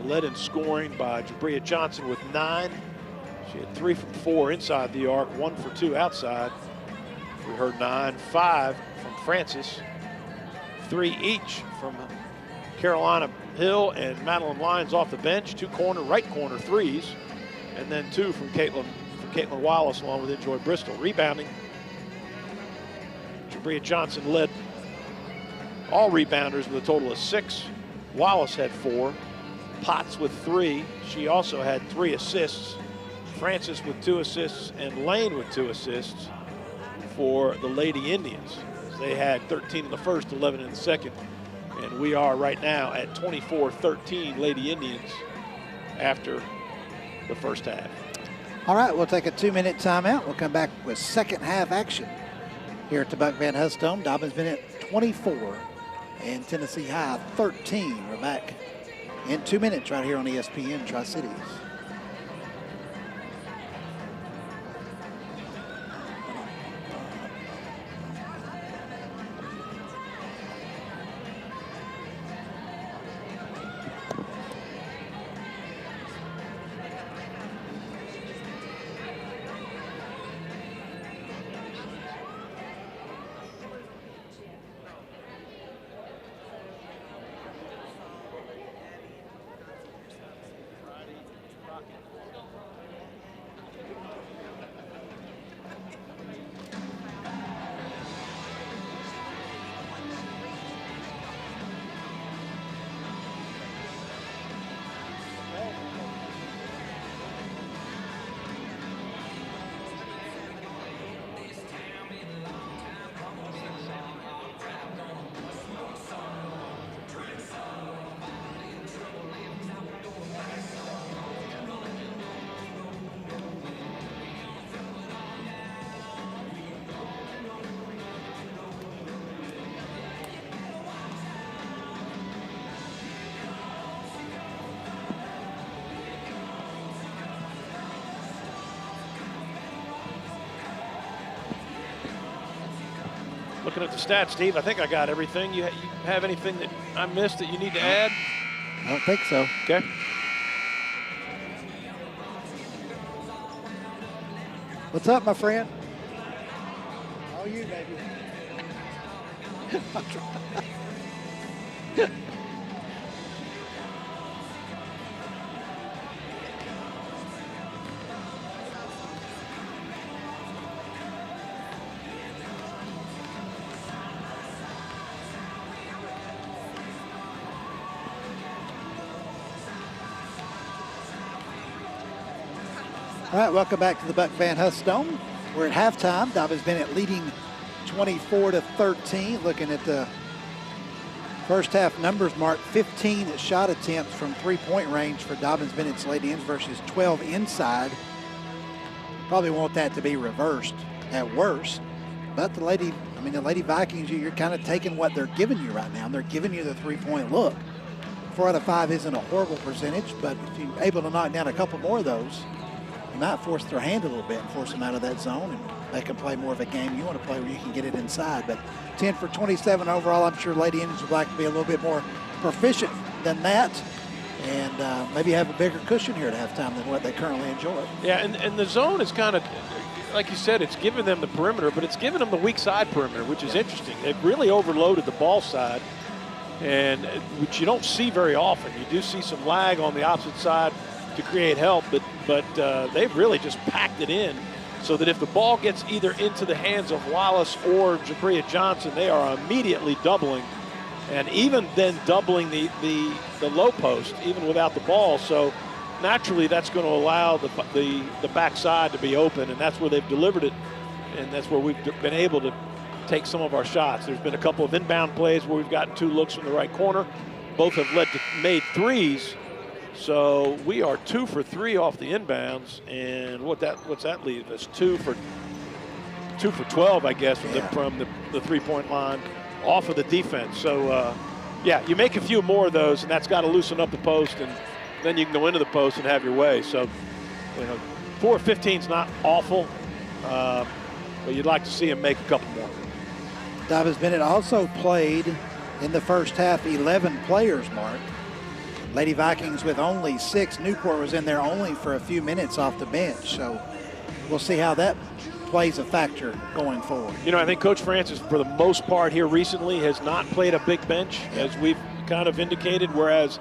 Led in scoring by Jabria Johnson with 9. She had 3 from 4 inside the arc, 1 for 2 outside. We heard 9, 5 from Francis, 3 each from Carolina Hill and Madeline Lyons off the bench, 2 right corner threes, and then 2 from Caitlin Wallace along with Enjoy Bristol. Rebounding, Jabria Johnson led all rebounders with a total of 6. Wallace had 4. Potts with 3. She also had 3 assists. Francis with 2 assists and Lane with 2 assists for the Lady Indians. They had 13 in the first, 11 in the second. And we are right now at 24-13 Lady Indians after the first half. All right, we'll take a 2-minute timeout. We'll come back with second half action here at the Buck Van Huss Dome. Dobyns-Bennett 24 and Tennessee High 13. We're back in 2 minutes right here on ESPN Tri-Cities. Looking at the stats, Steve, I think I got everything. You have anything that I missed that you need to add? I don't think so. Okay. What's up, my friend? How are you, baby? All right, welcome back to the Buck Van Huss Dome. We're at halftime. Dobyns-Bennett leading 24-13. Looking at the first half numbers, Mark, 15 shot attempts from three-point range for Dobyns-Bennett's Lady Indians versus 12 inside. Probably want that to be reversed at worst. But the Lady Vikings, you're kind of taking what they're giving you right now. They're giving you the three-point look. 4 out of 5 isn't a horrible percentage, but if you're able to knock down a couple more of those, you might force their hand a little bit and force them out of that zone and make them play more of a game you want to play where you can get it inside. But 10 for 27 overall. I'm sure Lady Indians would like to be a little bit more proficient than that and maybe have a bigger cushion here at halftime than what they currently enjoy. Yeah, and the zone is kind of, like you said, it's given them the perimeter, but it's given them the weak side perimeter, which is interesting. They've really overloaded the ball side, and which you don't see very often. You do see some lag on the opposite side to create help, but they've really just packed it in so that if the ball gets either into the hands of Wallace or Jabria Johnson, they are immediately doubling, and even then doubling the low post, even without the ball. So naturally, that's going to allow the backside to be open, and that's where they've delivered it, and that's where we've been able to take some of our shots. There's been a couple of inbound plays where we've gotten 2 looks from the right corner. Both have led to made threes. So we are 2 for 3 off the inbounds, and what's that leave us? 2 for 12, I guess, from the three-point line off of the defense. So yeah, you make a few more of those, and that's got to loosen up the post, and then you can go into the post and have your way. So, 4 of 15 is not awful, but you'd like to see him make a couple more. Dobyns-Bennett also played in the first half 11 players, Mark. Lady Vikings with only 6. Newport was in there only for a few minutes off the bench. So we'll see how that plays a factor going forward. I think Coach Francis, for the most part here recently, has not played a big bench, as we've kind of indicated, whereas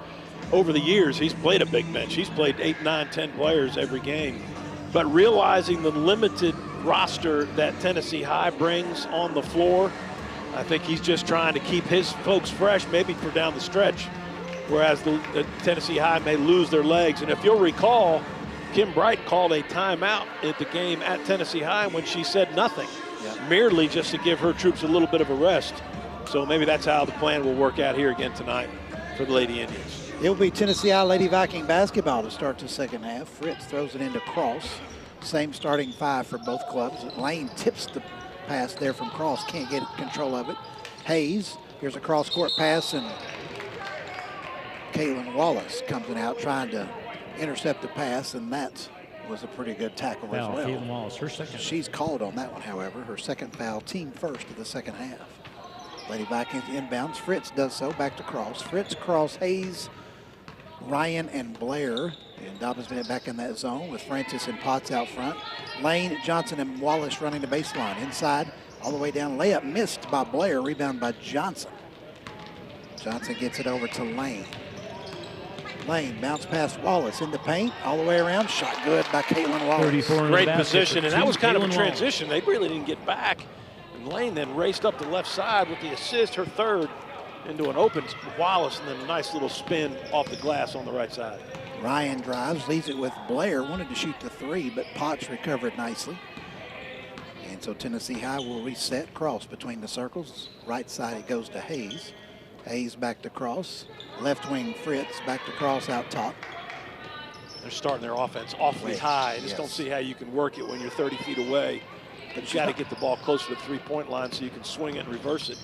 over the years, he's played a big bench. He's played 8, 9, 10 players every game. But realizing the limited roster that Tennessee High brings on the floor, I think he's just trying to keep his folks fresh, maybe for down the stretch, whereas the Tennessee High may lose their legs. And if you'll recall, Kim Bright called a timeout at the game at Tennessee High when she said nothing, merely just to give her troops a little bit of a rest. So maybe that's how the plan will work out here again tonight for the Lady Indians. It'll be Tennessee High Lady Viking basketball to start the second half. Fritz throws it into Cross. Same starting 5 for both clubs. Lane tips the pass there from Cross. Can't get control of it. Hayes, here's a cross-court pass, and Caitlin Wallace comes out trying to intercept the pass, and that was a pretty good tackle as well. Caitlin Wallace, her second. She's called on that one, however. Her second foul, team first of the second half. Lady Vikings inbounds. Fritz does so. Back to Cross. Fritz, Cross, Hayes, Ryan, and Blair. And Dobyns-Bennett back in that zone with Francis and Potts out front. Lane, Johnson, and Wallace running the baseline. Inside, all the way down. Layup missed by Blair. Rebound by Johnson. Johnson gets it over to Lane. Lane bounce past Wallace in the paint. All the way around. Shot good by Caitlin Wallace. Great position, and that was kind of a transition. They really didn't get back. And Lane then raced up the left side with the assist, her third, into an open Wallace, and then a nice little spin off the glass on the right side. Ryan drives, leaves it with Blair. Wanted to shoot the 3, but Potts recovered nicely. And so Tennessee High will reset. Cross between the circles. Right side it goes to Hayes. Hayes back to Cross. Left wing Fritz back to Cross out top. They're starting their offense awfully high. I just don't see how you can work it when you're 30 feet away. But you got to get the ball closer to the three-point line so you can swing it and reverse it.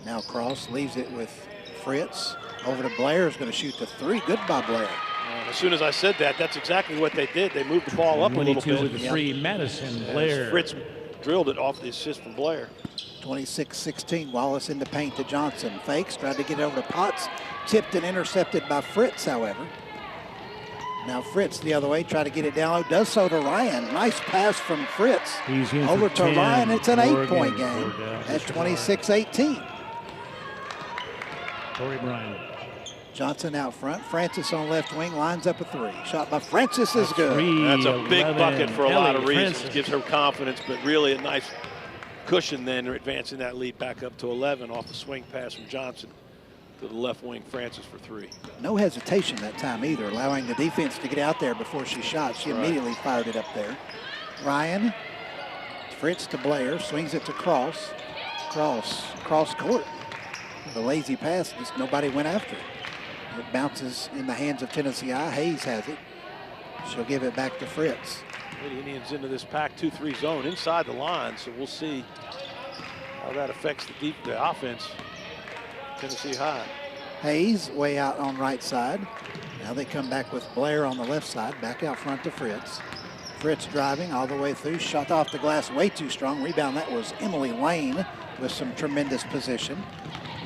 Now Cross leaves it with Fritz. Over to Blair, is going to shoot the 3. Good by Blair. And as soon as I said that, that's exactly what they did. They moved the ball up a little bit. With the 3, Madison, Blair. Fritz drilled it off the assist from Blair. 26-16, Wallace in the paint to Johnson. Fakes, tried to get it over to Potts. Tipped and intercepted by Fritz, however. Now Fritz the other way, try to get it down low. Does so to Ryan. Nice pass from Fritz. Over to Ryan. It's an 8-point game at 26-18. Tori Bryan. Johnson out front. Francis on left wing, lines up a 3. Shot by Francis is good. That's a big bucket for a lot of reasons. It gives her confidence, but really a nice cushion then advancing that lead back up to 11 off the swing pass from Johnson to the left wing, Francis for 3. No hesitation that time either, allowing the defense to get out there before she shot. She immediately fired it up there. Ryan, Fritz to Blair, swings it to Cross. Cross court. The lazy pass, just nobody went after it. It bounces in the hands of Tennessee High. Hayes has it. She'll give it back to Fritz. The Indians into this pack 2-3 zone inside the line, so we'll see how that affects the offense. Tennessee High. Hayes way out on right side. Now they come back with Blair on the left side, back out front to Fritz. Fritz driving all the way through, shot off the glass way too strong. Rebound, that was Emily Lane with some tremendous position.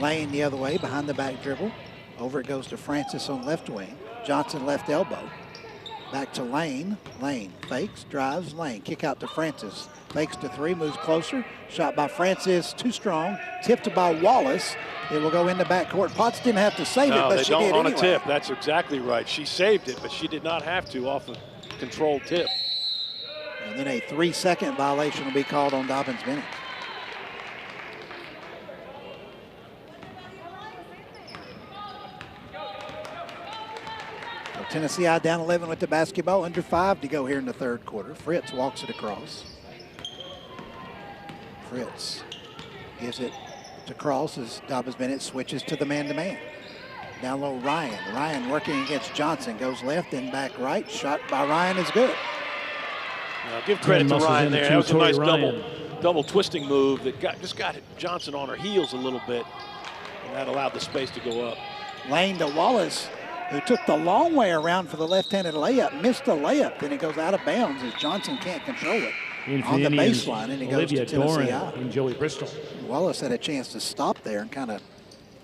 Lane the other way, behind the back dribble. Over it goes to Francis on left wing. Johnson left elbow. Back to Lane. Lane fakes, drives, Lane. Kick out to Francis. Fakes to three, moves closer. Shot by Francis, too strong. Tipped by Wallace. It will go into backcourt. Potts didn't have to save it, but she did anyway. No, they don't on a tip. That's exactly right. She saved it, but she did not have to off a controlled tip. And then a 3-second violation will be called on Dobyns-Bennett. Tennessee I down 11 with the basketball, under 5 to go here in the third quarter. Fritz walks it across. Fritz gives it to Cross as Dobyns-Bennett switches to the man-to-man. Down low, Ryan. Ryan working against Johnson, goes left and back right. Shot by Ryan is good. Give credit to Ryan there. That was a nice double twisting move that just got Johnson on her heels a little bit, and that allowed the space to go up. Lane to Wallace, who took the long way around for the left-handed layup, missed the layup, then it goes out of bounds as Johnson can't control it on the baseline, and it goes to Tennessee out. And Joey Bristol. Wallace had a chance to stop there and kind of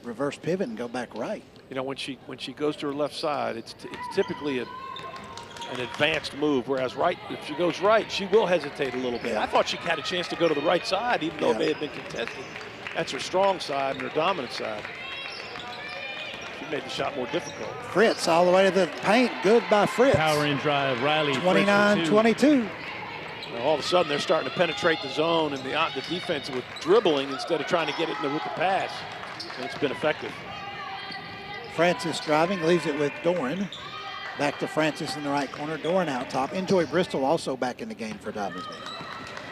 reverse pivot and go back right. You know, when she goes to her left side, it's typically an advanced move, whereas right, if she goes right, she will hesitate a little bit. Yeah. I thought she had a chance to go to the right side, even though it may have been contested. That's her strong side and her dominant side. She made the shot more difficult. Fritz all the way to the paint. Good by Fritz. Power in drive. Riley. 29-22. All of a sudden, they're starting to penetrate the zone, and the defense with dribbling instead of trying to get it with the pass. And it's been effective. Francis driving, leaves it with Doran. Back to Francis in the right corner. Doran out top. Enjoy Bristol also back in the game for Dobyns-Bennett.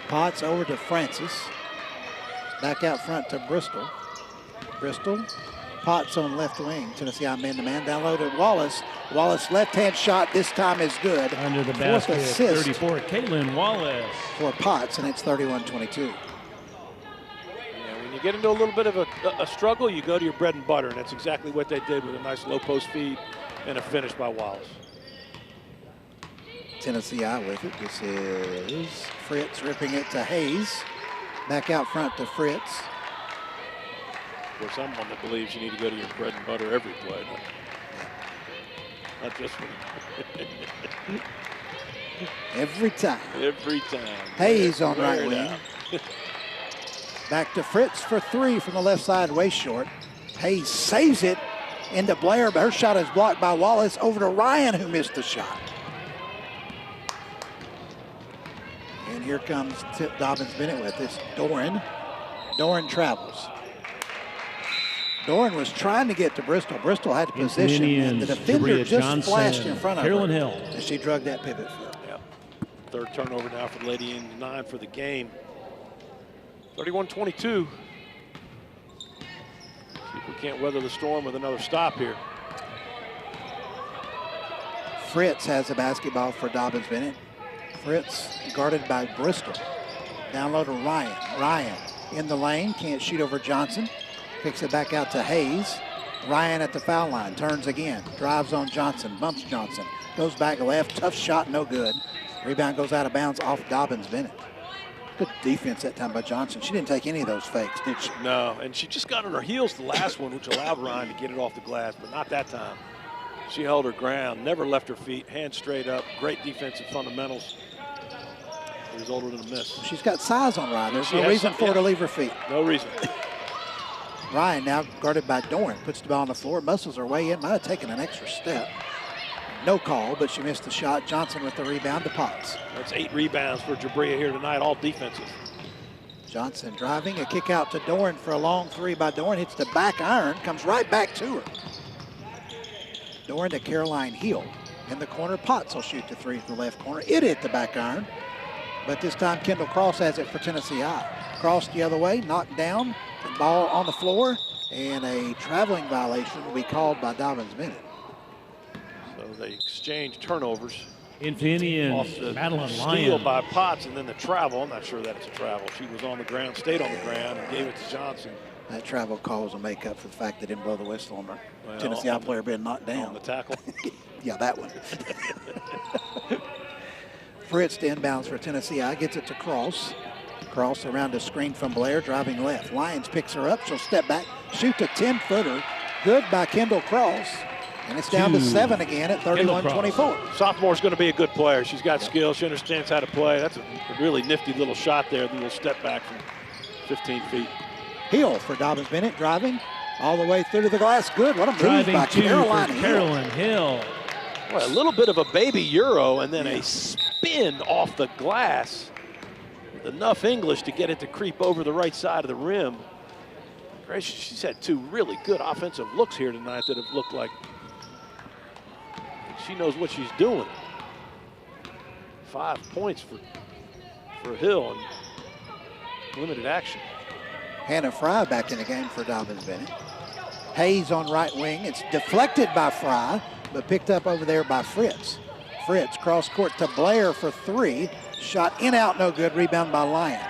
Potts over to Francis. Back out front to Bristol. Bristol. Potts on left wing. Tennessee man-to-man. Down low to Wallace. Wallace left-hand shot this time is good. Under the basket, 34, Caitlin Wallace. For Potts, and it's 31-22. Yeah, when you get into a little bit of a struggle, you go to your bread and butter, and that's exactly what they did with a nice low post feed and a finish by Wallace. Tennessee with it. This is Fritz ripping it to Hayes. Back out front to Fritz. For someone that believes you need to go to your bread and butter every play, not just when every time. Every time. Hayes on right wing. Back to Fritz for three from the left side, way short. Hayes saves it into Blair, but her shot is blocked by Wallace. Over to Ryan, who missed the shot. And here comes Dobyns-Bennett with this. Doran. Doran travels. Doran was trying to get to Bristol. Bristol had position, and the defender just flashed in front of her Hill. as she drug that pivot foot. Yeah. Third turnover now for the Lady Indians, 9 for the game. 31-22. See if we can't weather the storm with another stop here. Fritz has the basketball for Dobyns-Bennett. Fritz guarded by Bristol. Down low to Ryan. Ryan in the lane, can't shoot over Johnson. Kicks it back out to Hayes. Ryan at the foul line, turns again. Drives on Johnson, bumps Johnson. Goes back left, tough shot, no good. Rebound goes out of bounds off Dobyns-Bennett. Good defense that time by Johnson. She didn't take any of those fakes, did she? No, and she just got on her heels the last one, which allowed Ryan to get it off the glass, but not that time. She held her ground, never left her feet, hands straight up, great defensive fundamentals. It resulted in a miss. She's got size on Ryan. There's no reason for her to leave her feet. No reason. Ryan now guarded by Doran, puts the ball on the floor, muscles her way in, might have taken an extra step. No call, but she missed the shot. Johnson with the rebound to Potts. That's 8 rebounds for Jabria here tonight, all defensive. Johnson driving, a kick out to Doran for a long three by Doran, hits the back iron, comes right back to her. Doran to Caroline Hill. In the corner, Potts will shoot the three from the left corner. It hit the back iron, but this time Kendall Cross has it for Tennessee High. Cross the other way, knocked down, the ball on the floor, and a traveling violation will be called by Dobyns-Bennett. So they exchange turnovers. Infineon, Madeline Steal Lyon. by Potts, and then the travel. I'm not sure that it's a travel. She was on the ground, stayed on the ground, and gave it to Johnson. That travel calls will make up for the fact they didn't blow the whistle on the Tennessee High player being knocked down. On the tackle. Yeah, that one. Fritz to inbounds for Tennessee High, gets it to Cross. Cross around a screen from Blair, driving left. Lyons picks her up, she'll step back, shoot a 10-footer. Good by Kendall Cross. And it's down to 7 again at 31-24. Sophomore's going to be a good player. She's got skill. She understands how to play. That's a really nifty little shot there, the little step back from 15 feet. Hill for Dobyns-Bennett, driving all the way through to the glass. Good. What a move by Carolyn Hill. Well, a little bit of a baby Euro and then a spin off the glass with enough English to get it to creep over the right side of the rim. Gracious, she's had 2 really good offensive looks here tonight that have looked like she knows what she's doing. 5 points for Hill and limited action. Hannah Fry back in the game for Dobyns-Bennett. Hayes on right wing. It's deflected by Fry, but picked up over there by Fritz. Fritz cross court to Blair for 3. Shot in, out, no good. Rebound by Lyons.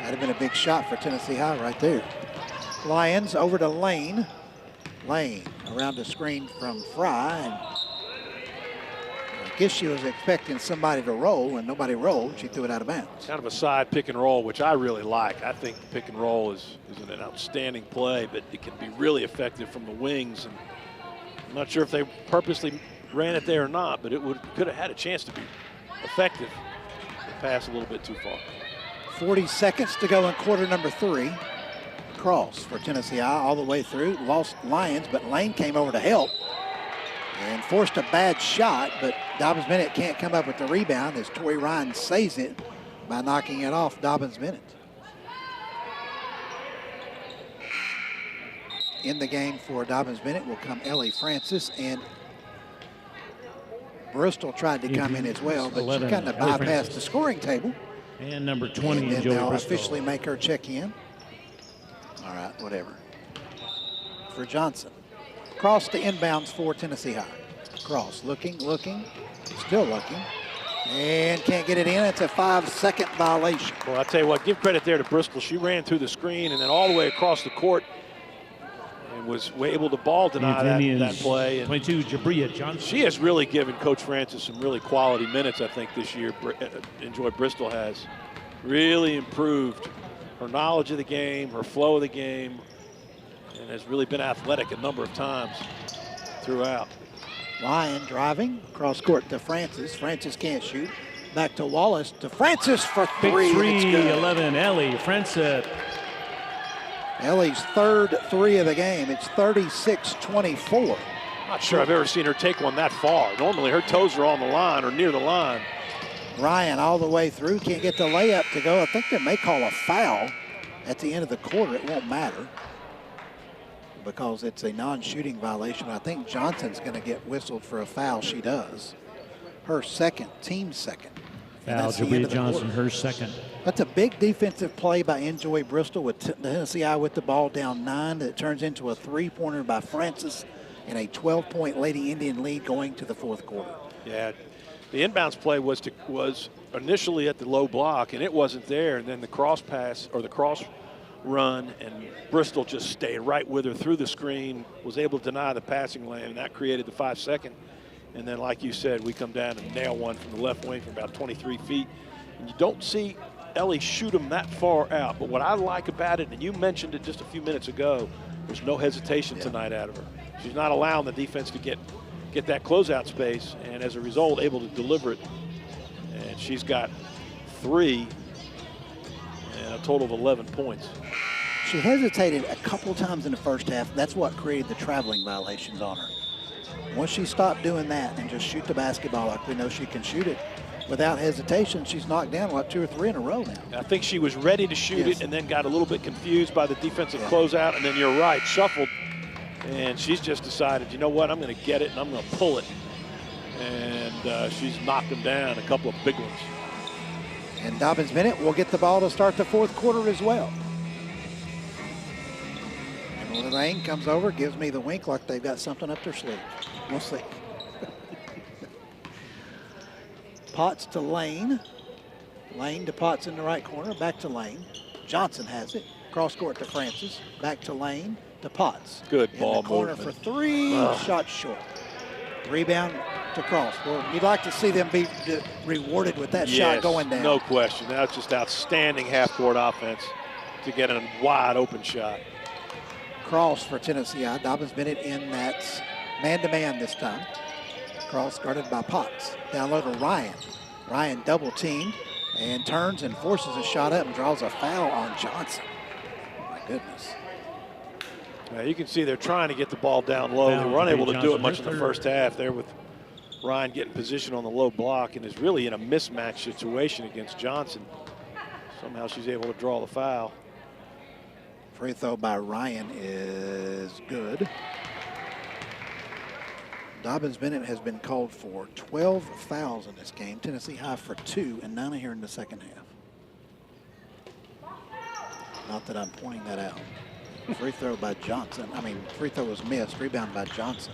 That'd have been a big shot for Tennessee High right there. Lyons over to Lane. Lane around the screen from Fry. And I guess she was expecting somebody to roll, and nobody rolled. She threw it out of bounds. Kind of a side pick and roll, which I really like. I think the pick and roll is an outstanding play, but it can be really effective from the wings. And I'm not sure if they purposely ran it there or not, but it could have had a chance to be effective. The pass a little bit too far. 40 seconds to go in quarter number 3. Cross for Tennessee High all the way through. Lost Lyons, but Lane came over to help and forced a bad shot, but Dobyns-Bennett can't come up with the rebound as Tori Ryan saves it by knocking it off Dobyns-Bennett. In the game for Dobyns-Bennett will come Ellie Francis, and Bristol tried to come in as well, but she kind of bypassed the scoring table. And number 20, and then they'll officially make her check in. All right, whatever. For Johnson. Cross to inbounds for Tennessee High. Cross, looking, still looking. And can't get it in. It's a 5-second violation. Well, I'll tell you what, give credit there to Bristol. She ran through the screen and then all the way across the court and was able to ball deny that play. And 22, Jabria Johnson. She has really given Coach Francis some really quality minutes, I think, this year. Enjoy Bristol has really improved her knowledge of the game, her flow of the game, and has really been athletic a number of times throughout. Lyon driving, cross court to Francis. Francis can't shoot. Back to Wallace, to Francis for 3. Big 3, 11, Ellie Francis. Ellie's third 3 of the game. It's 36-24. Not sure I've ever seen her take one that far. Normally her toes are on the line or near the line. Ryan all the way through, can't get the layup to go. I think they may call a foul at the end of the quarter. It won't matter because it's a non-shooting violation. I think Johnson's going to get whistled for a foul. She does. Her second, team second. Foul, Jabria Johnson, her second. That's a big defensive play by Enjoy Bristol with Tennessee High with the ball down 9. That turns into a 3-pointer by Francis and a 12-point Lady Indian lead going to the 4th quarter. Yeah. The inbounds play was initially at the low block, and it wasn't there. And then the cross pass or the cross run, and Bristol just stayed right with her through the screen, was able to deny the passing lane, and that created the 5-second. And then, like you said, we come down and nail one from the left wing from about 23 feet. And you don't see Ellie shoot them that far out. But what I like about it, and you mentioned it just a few minutes ago, there's no hesitation tonight out of her. She's not allowing the defense to get that closeout space, and as a result, able to deliver it. And she's got 3 and a total of 11 points. She hesitated a couple times in the first half. That's what created the traveling violations on her. Once she stopped doing that and just shoot the basketball like we know she can shoot it, without hesitation, she's knocked down, 2 or 3 in a row now. I think she was ready to shoot it and then got a little bit confused by the defensive closeout, and then you're right, shuffled. And she's just decided, you know what, I'm going to get it and I'm going to pull it. And she's knocked them down, a couple of big ones. And Dobyns-Bennett will get the ball to start the 4th quarter as well. And Lane comes over, gives me the wink like they've got something up their sleeve. We'll see. Potts to Lane. Lane to Potts in the right corner, back to Lane. Johnson has it. Cross court to Francis, back to Lane. To Potts. Good ball in the corner movement. For 3, shot short. Rebound to Cross. Well, you'd like to see them be rewarded with that shot going down. No question. That's just outstanding half-court offense to get a wide open shot. cross for Tennessee High. Dobyns-Bennett in that man-to-man this time. Cross guarded by Potts. Down low to Ryan. Ryan double teamed and turns and forces a shot up and draws a foul on Johnson. Oh my goodness. You can see they're trying to get the ball down low. They were unable to do it much in the first half there with Ryan getting position on the low block and is really in a mismatch situation against Johnson. Somehow she's able to draw the foul. Free throw by Ryan is good. Dobyns-Bennett has been called for 12 fouls in this game. Tennessee High for 2 and none here in the second half. Not that I'm pointing that out. Free throw by Johnson. Free throw was missed. Rebound by Johnson.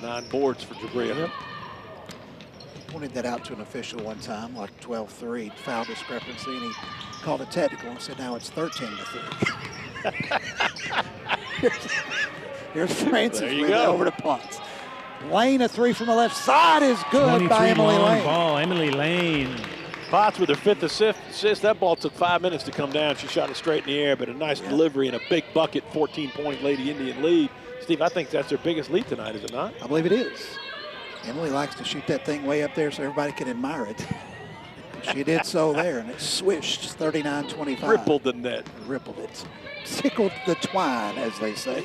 9 boards for Jabria. Yep. Pointed that out to an official one time, like 12-3, foul discrepancy, and he called it technical and said, now it's 13-3. Here's Francis with it over to Potts. Lane, a 3 from the left side is good by Emily Lane. Ball, Emily Lane. Potts with her 5th assist. That ball took 5 minutes to come down. She shot it straight in the air, but a nice delivery and a big bucket, 14-point Lady Indian lead. Steve, I think that's their biggest lead tonight, is it not? I believe it is. Emily likes to shoot that thing way up there so everybody can admire it. She did so there, and it swished 39-25. Rippled the net. Rippled it. Tickled the twine, as they say.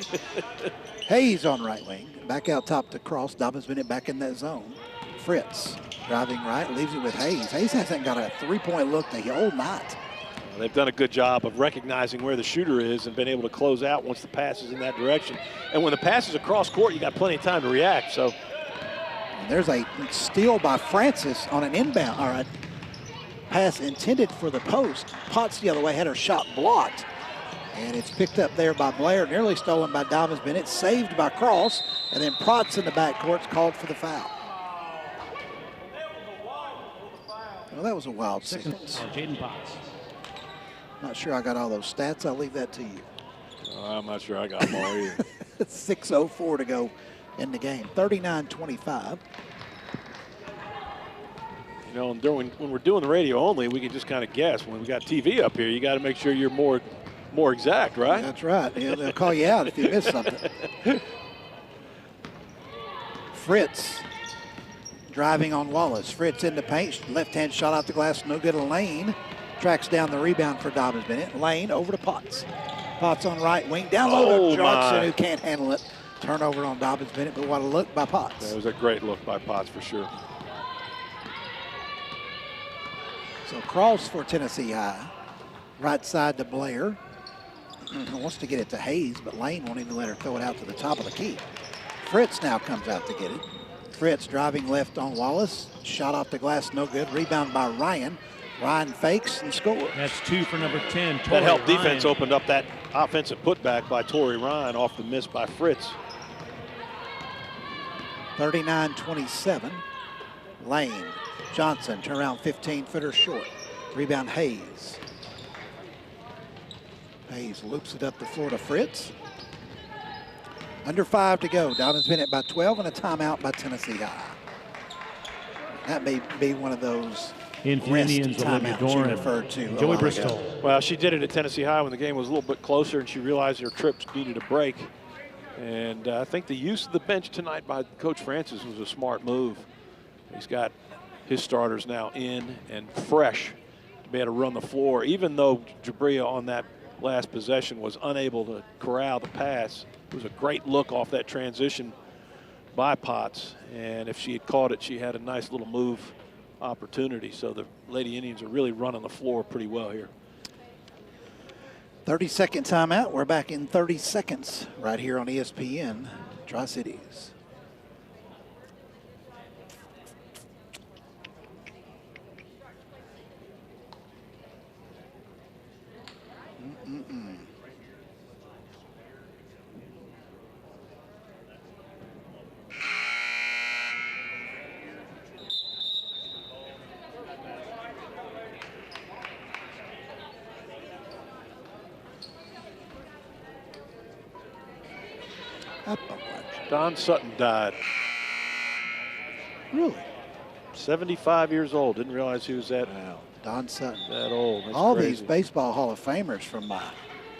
Hayes on right wing. Back out top to cross. Dobyns-Bennett back in that zone. Fritz driving right, leaves it with Hayes. Hayes hasn't got a three-point look the whole night. They've done a good job of recognizing where the shooter is and been able to close out once the pass is in that direction. And when the pass is across court, you got plenty of time to react. So and there's a steal by Francis on an inbound, or a pass intended for the post. Potts the other way, had her shot blocked. And it's picked up there by Blair, nearly stolen by Dobyns-Bennett, saved by Cross, and then Potts in the backcourt's called for the foul. Well, that was a wild sequence. Jaden Potts. Not sure I got all those stats. I'll leave that to you. I'm not sure I got them all either. 6:04 to go in the game. 39-25. You know, and when we're doing the radio only, we can just kind of guess. When we got TV up here, you got to make sure you're more exact, right? That's right. They'll call you out if you miss something. Fritz driving on Wallace. Fritz in the paint. Left-hand shot out the glass. No good. Lane tracks down the rebound for Dobyns-Bennett. Lane over to Potts. Potts on right wing. Down low to Johnson, who can't handle it. Turnover on Dobyns-Bennett, but what a look by Potts. That was a great look by Potts for sure. So cross for Tennessee High. Right side to Blair. Wants to get it to Hayes, but Lane won't even let her throw it out to the top of the key. Fritz now comes out to get it. Fritz driving left on Wallace. Shot off the glass, no good. Rebound by Ryan. Ryan fakes and scores. That's 2 for number 10, Tori That helped Ryan. defense opened up that offensive putback by Tori Ryan off the miss by Fritz. 39-27. Lane. Johnson, turn around 15-footer short. Rebound Hayes. Hayes loops it up the floor to Fritz. Under 5 to go. Dobyns-Bennett by 12 and a timeout by Tennessee High. That may be one of those Indians timeouts you referred to. Joey Bristol. Well, she did it at Tennessee High when the game was a little bit closer and she realized her trip needed a break. And I think the use of the bench tonight by Coach Francis was a smart move. He's got his starters now in and fresh to be able to run the floor, even though Jabria on that last possession was unable to corral the pass. It was a great look off that transition by Potts, and if she had caught it, she had a nice little move opportunity. So the Lady Indians are really running the floor pretty well here. 30-second timeout. We're back in 30 seconds right here on ESPN Tri-Cities. Don Sutton died. Really? 75 years old. Didn't realize he was that, Don Sutton. that old. That's all crazy. these baseball Hall of Famers from my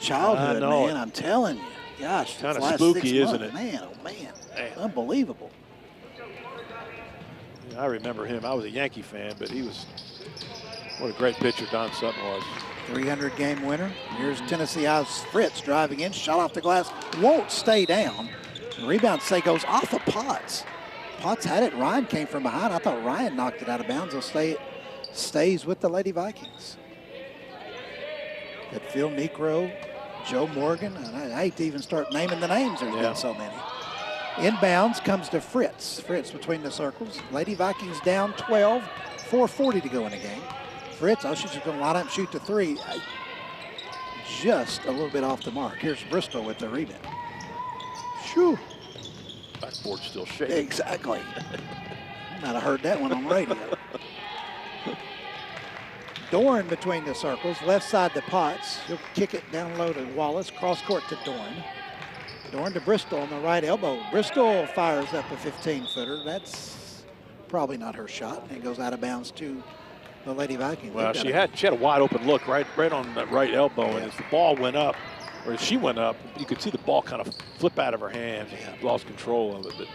childhood, man. I'm telling you. gosh, kind of spooky, isn't it? Man, oh man, unbelievable. I remember him. I was a Yankee fan, but he was, what a great pitcher Don Sutton was. 300 game winner. Here's Tennessee High's Fritz driving in, shot off the glass, won't stay down. The rebound say goes off of Potts. Potts had it. Ryan came from behind. I thought Ryan knocked it out of bounds. He'll stays with the Lady Vikings. Got Phil Necro, Joe Morgan, and I hate to even start naming the names. There's been so many. Inbounds comes to Fritz. Fritz between the circles. Lady Vikings down 12, 4:40 to go in the game. Fritz, she's just going to line up and shoot the three. Just a little bit off the mark. Here's Bristol with the rebound. Shoo. Backboard's still shaking. Exactly. Might have heard that one on radio. Dorn between the circles, left side to Potts. He'll kick it down low to Wallace, cross court to Dorn. Dorn to Bristol on the right elbow. Bristol fires up a 15-footer. That's probably not her shot. And it goes out of bounds to the Lady Vikings. Well, she had a wide open look right on that right elbow, and as the ball went up, or as she went up, you could see the ball kind of flip out of her hands. She lost control of it, but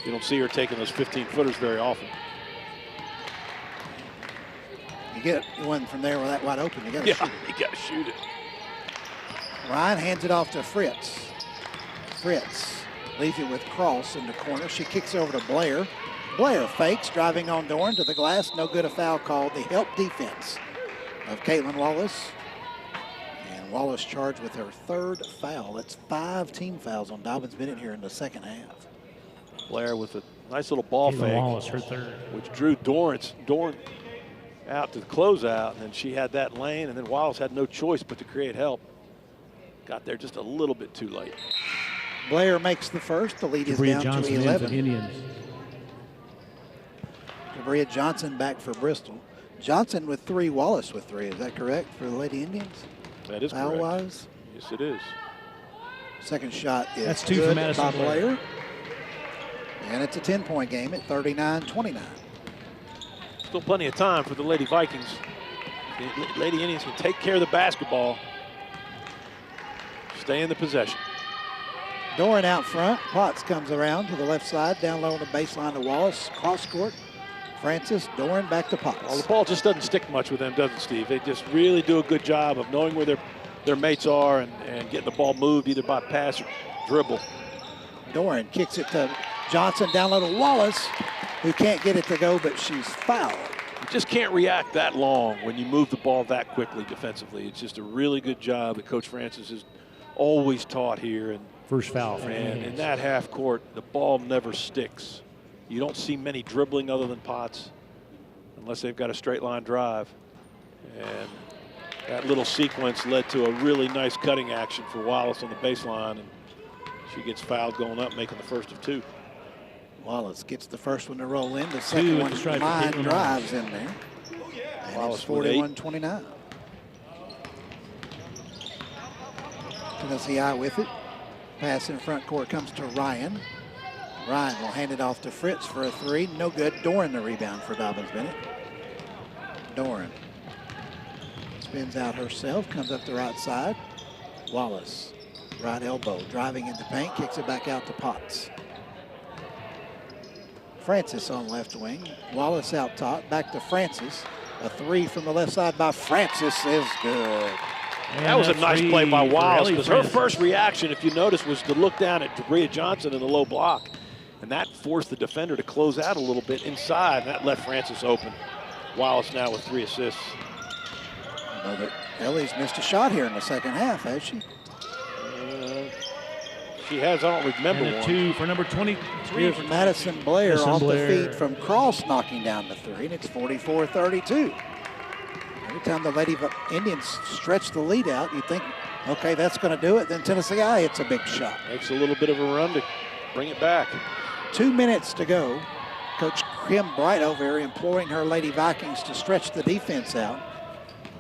you don't see her taking those 15-footers very often. You get one from there with that wide open. You got to shoot it. You got to shoot it. Ryan hands it off to Fritz. Fritz leaves it with Cross in the corner. She kicks over to Blair. Blair fakes, driving on Dorn to the glass. No good, a foul called. The help defense of Caitlin Wallace. And Wallace charged with her third foul. That's 5 team fouls on Dobyns-Bennett here in the second half. Blair with a nice little ball fake. Wallace, her third. Which drew Dorn out to the closeout, and then she had that lane, and then Wallace had no choice but to create help. Got there just a little bit too late. Blair makes the first. The lead is down to 11. Indians. Jabria Johnson back for Bristol. Johnson with 3, Wallace with 3. Is that correct for the Lady Indians? That is correct. Foul-wise? Yes, it is. Second shot is That's 2 good for Madison by Blair. Blair. And it's a 10-point game at 39-29. Still plenty of time for the Lady Vikings. The Lady Indians can take care of the basketball. Stay in the possession. Doran out front. Potts comes around to the left side, down low on the baseline to Wallace. Cross court. Francis, Doran back to Potts. Well, the ball just doesn't stick much with them, does it, Steve? They just really do a good job of knowing where their mates are and getting the ball moved either by pass or dribble. Doran kicks it to Johnson, down low to Wallace, who can't get it to go, but she's fouled. You just can't react that long when you move the ball that quickly defensively. It's just a really good job that Coach Francis has always taught here. And first foul. And in that half court, the ball never sticks. You don't see many dribbling other than Potts unless they've got a straight line drive. And that little sequence led to a really nice cutting action for Wallace on the baseline. And she gets fouled going up, making the first of 2. Wallace gets the first one to roll in. The second one line drives in there. And Wallace it's 41-29. Tennessee High with it. Pass in front court comes to Ryan. Ryan will hand it off to Fritz for a 3. No good. Doran the rebound for Dobyns-Bennett. Doran spins out herself, comes up the right side. Wallace, right elbow, driving into paint, kicks it back out to Potts. Francis on left wing. Wallace out top, back to Francis. A 3 from the left side by Francis is good. And that was a nice play by Wallace, because her first reaction, if you notice, was to look down at Jabria Johnson in the low block. And that forced the defender to close out a little bit inside, and that left Francis open. Wallace now with 3 assists. I know that Ellie's missed a shot here in the second half, has she? She has, I don't remember and a one. 2 for number 23. Here's Madison Blair off the feed from Cross, knocking down the 3, and it's 44-32. Every time the Lady Indians stretch the lead out, you think, okay, that's going to do it. Then Tennessee High hits a big shot. Makes a little bit of a run to bring it back. 2 minutes to go. Coach Kim Bright over here imploring her Lady Vikings to stretch the defense out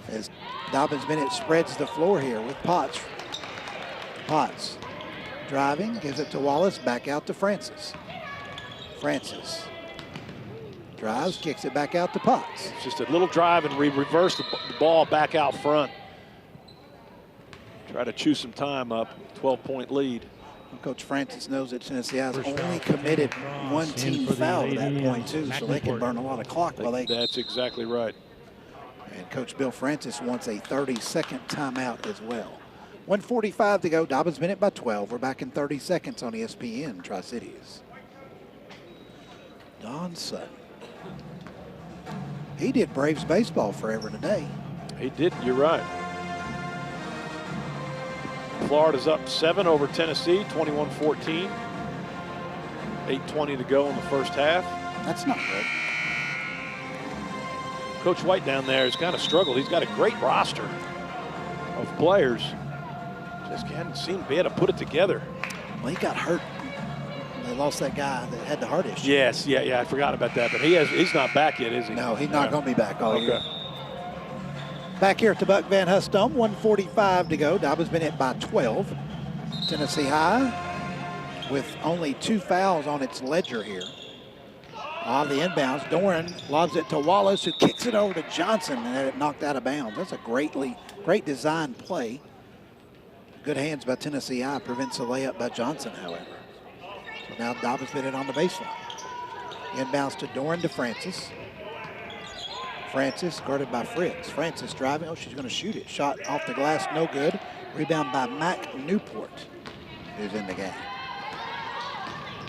as Dobyns-Bennett spreads the floor here with Potts. Potts driving, gives it to Wallace, back out to Francis. Francis drives, kicks it back out to Potts. It's just a little drive and reverse the ball back out front. Try to chew some time up. 12-point lead. Coach Francis knows that Tennessee has only committed one team foul at that point, too, so they can burn a lot of clock while they... That's exactly right. And Coach Bill Francis wants a 30-second timeout as well. 1:45 to go. Dobyns-Bennett by 12. We're back in 30 seconds on ESPN Tri-Cities. Don Sutton. He did Braves baseball forever today. He did. You're right. Florida's up 7 over Tennessee, 21-14. 8:20 to go in the first half. That's not good. Coach White down there has kind of struggled. He's got a great roster of players. Just hadn't seemed to be able to put it together. Well, he got hurt. They lost that guy that had the heart issue. Yes, yeah, I forgot about that. But he's not back yet, is he? No, he's not going to be back all year. Back here at the Buck Van Huss Dome, 1:45 to go. Dobyns-Bennett by 12. Tennessee High with only 2 fouls on its ledger here. On the inbounds, Doran lobs it to Wallace, who kicks it over to Johnson and had it knocked out of bounds. That's a great design play. Good hands by Tennessee High prevents a layup by Johnson, however. So now Dobyns-Bennett on the baseline. Inbounds to Doran to Francis. Francis guarded by Fritz. Francis driving. Oh, she's going to shoot it. Shot off the glass, no good. Rebound by Mac Newport, who's in the game.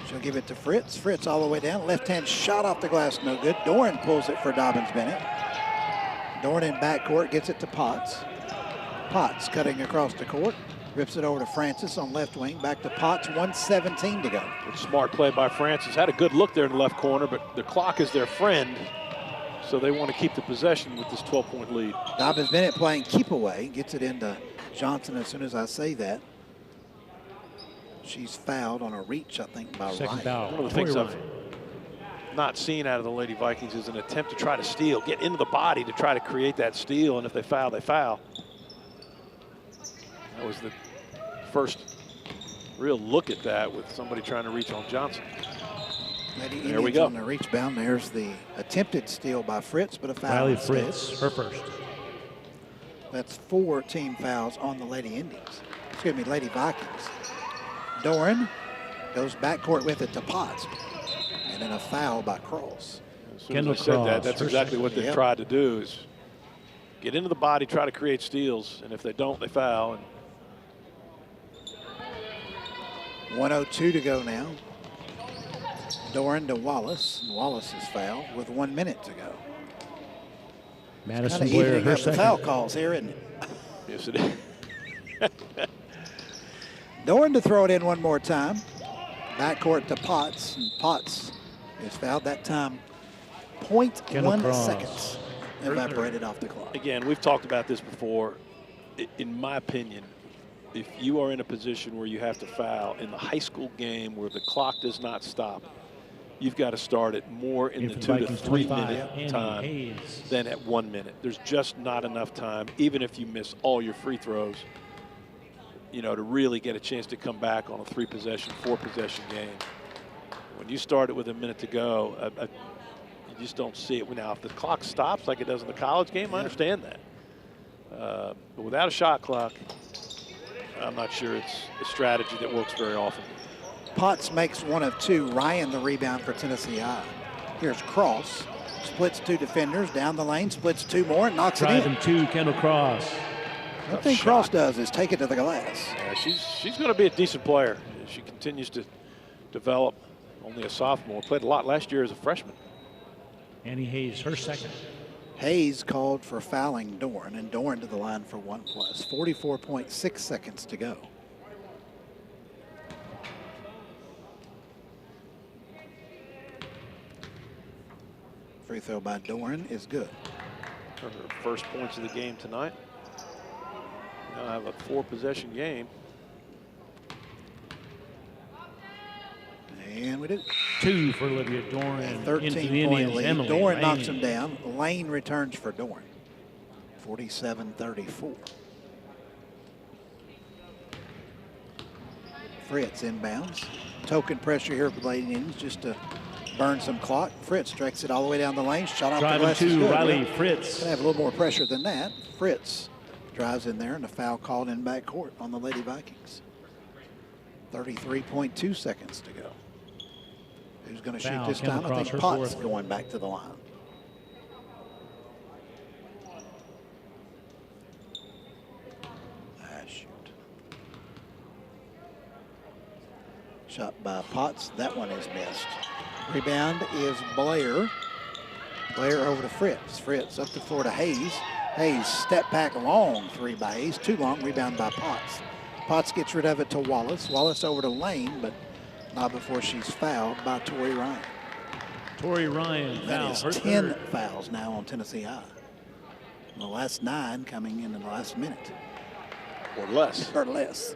She'll give it to Fritz. Fritz all the way down. Left-hand shot off the glass, no good. Doran pulls it for Dobyns-Bennett. Doran in backcourt gets it to Potts. Potts cutting across the court. Rips it over to Francis on left wing. Back to Potts, 1:17 to go. Smart play by Francis. Had a good look there in the left corner, but the clock is their friend. So they want to keep the possession with this 12-point lead. Dobyns-Bennett playing keep away. Gets it into Johnson as soon as I say that. She's fouled on a reach, I think, by Ryan. One of the things I've not seen out of the Lady Vikings is an attempt to try to steal, get into the body to try to create that steal, and if they foul, they foul. That was the first real look at that with somebody trying to reach on Johnson. Lady there we go. On the reach bound. There's the attempted steal by Fritz, but a foul. Riley Fritz, her first. That's 4 team fouls on the Lady Indians. Excuse me, Lady Vikings. Doran goes backcourt with it to Potts. And then a foul by Cross. As soon as I said that, that's exactly what they tried to do is get into the body, try to create steals, and if they don't, they foul. And 1:02 to go now. Doran to Wallace. Wallace is fouled with 1 minute to go. Madison Blair, her second. Foul calls here, isn't it? Yes, it is. Doran to throw it in one more time. Backcourt to Potts, and Potts is fouled that time. 0.1 seconds evaporated off the clock. Again, we've talked about this before. In my opinion, if you are in a position where you have to foul in the high school game where the clock does not stop, you've got to start it more in the 2 to 3 minute time than at 1 minute. There's just not enough time, even if you miss all your free throws, you know, to really get a chance to come back on a 3-possession, 4-possession game. When you start it with a minute to go, you just don't see it. Now, if the clock stops like it does in the college game, I understand that. But without a shot clock, I'm not sure it's a strategy that works very often. Potts makes 1 of 2. Ryan the rebound for Tennessee High. Here's Cross. Splits 2 defenders. Down the lane. Splits 2 more and knocks it in. Driving 2, Kendall Cross. One thing Cross does is take it to the glass. Yeah, she's going to be a decent player. She continues to develop. Only a sophomore. Played a lot last year as a freshman. Annie Hayes, her second. Hayes called for fouling Doran, and Doran to the line for 1+. 44.6 seconds to go. Free throw by Doran is good. Her first points of the game tonight. Now I have a 4-possession game. And we do. 2 for Olivia Doran. 13-point lead. Doran knocks him down. Lane returns for Doran. 47-34. Fritz inbounds. Token pressure here for the Lady Indians just to burn some clock. Fritz strikes it all the way down the lane. Shot off the glass. Driving 2, Riley Fritz. Gonna have a little more pressure than that. Fritz drives in there, and a foul called in backcourt on the Lady Vikings. 33.2 seconds to go. Who's going to shoot this time? I think Potts going back to the line. Shoot. Shot by Potts. That one is missed. Rebound is Blair. Blair over to Fritz. Fritz up the floor to Hayes. Hayes step back long three by Hayes. Too long. Rebound by Potts. Potts gets rid of it to Wallace. Wallace over to Lane, but not before she's fouled by Tori Ryan. Tori Ryan. That is 10 fouls now on Tennessee High. The last 9 coming in the last minute. Or less. Or less.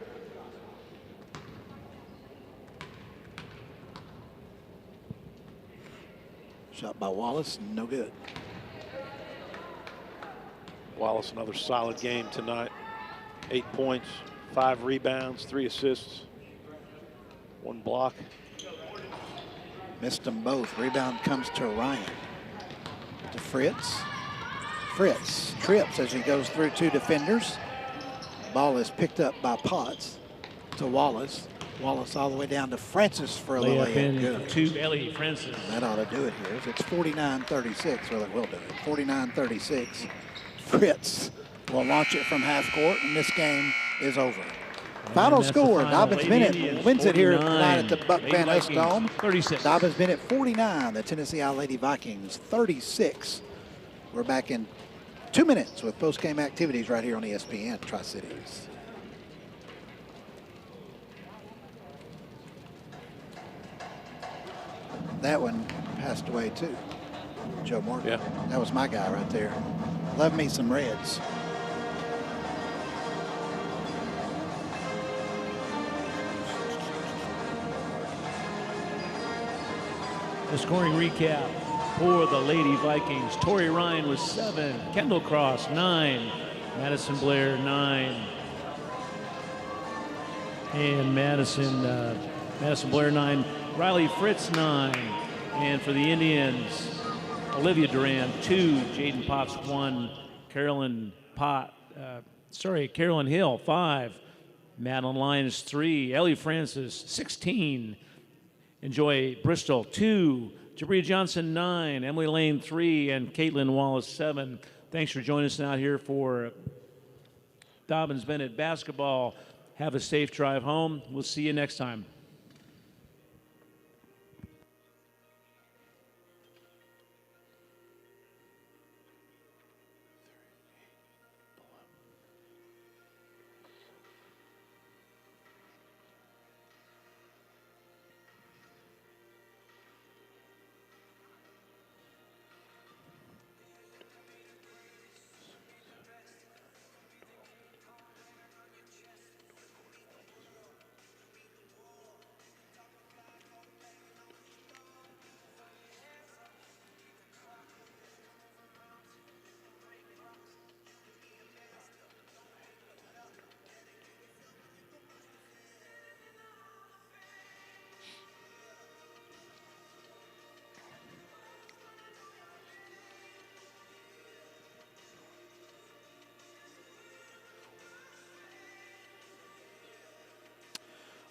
Shot by Wallace, no good. Wallace, another solid game tonight. 8 points, 5 rebounds, 3 assists, 1 block. Missed them both. Rebound comes to Ryan. To Fritz. Fritz trips as he goes through 2 defenders. Ball is picked up by Potts to Wallace. Wallace all the way down to Francis for a layup. Good. To Ellie Francis. That ought to do it here. It's 49-36. Well, it will do it. 49-36. Fritz will launch it from half court, and this game is over. Final score, Dobyns-Bennett wins it here tonight at the Buck Van Huss Dome. 36. Dobyns-Bennett 49, the Tennessee High Lady Vikings 36. We're back in 2 minutes with post-game activities right here on ESPN Tri-Cities. That one passed away too, Joe Morgan. Yeah. That was my guy right there. Love me some Reds. The scoring recap for the Lady Vikings. Tori Ryan was 7, Kendall Cross 9, Madison Blair 9, and Madison Blair 9, Riley Fritz 9, and for the Indians, Olivia Duran 2, Jaden Potts 1, Carolyn Hill 5, Madeline Lyons 3, Ellie Francis 16, Enjoy Bristol 2, Jabria Johnson 9, Emily Lane 3, and Caitlin Wallace 7. Thanks for joining us out here for Dobyns-Bennett basketball. Have a safe drive home. We'll see you next time.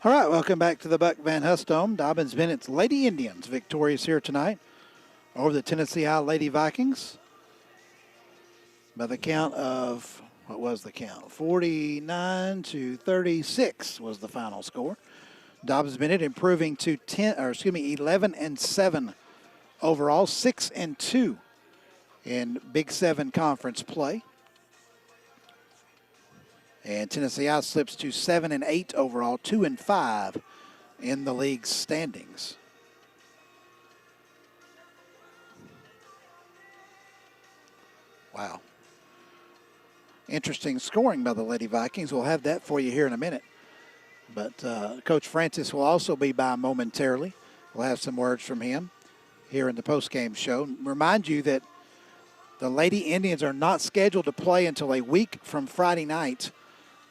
All right, welcome back to the Buck Van Huss Dome. Dobyns-Bennett's Lady Indians victorious here tonight over the Tennessee High Lady Vikings by the count of, what was the count? 49-36 was the final score. Dobyns-Bennett improving to 11-7 overall, 6-2 in Big 7 conference play. And Tennessee High slips to 7-8 overall, 2-5 in the league's standings. Wow. Interesting scoring by the Lady Vikings. We'll have that for you here in a minute. But Coach Francis will also be by momentarily. We'll have some words from him here in the postgame show. Remind you that the Lady Indians are not scheduled to play until a week from Friday night.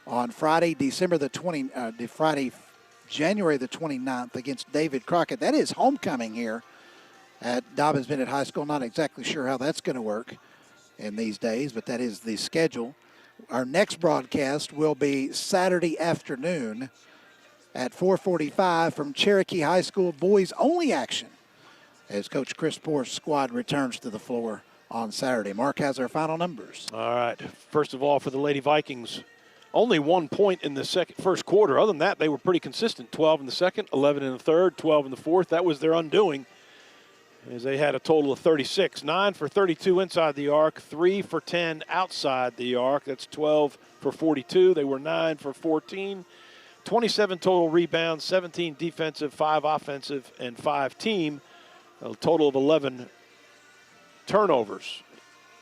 On Friday, January the 29th against David Crockett. That is homecoming here at Dobyns-Bennett High School. Not exactly sure how that's going to work in these days, but that is the schedule. Our next broadcast will be Saturday afternoon at 4:45 from Cherokee High School, boys only action, as Coach Chris Poor's squad returns to the floor on Saturday. Mark has our final numbers. All right. First of all, for the Lady Vikings, only 1 point in the first quarter. Other than that, they were pretty consistent. 12 in the second, 11 in the third, 12 in the fourth. That was their undoing, as they had a total of 36. 9 for 32 inside the arc, 3 for 10 outside the arc. That's 12 for 42. They were 9 for 14. 27 total rebounds, 17 defensive, 5 offensive, and 5 team. A total of 11 turnovers.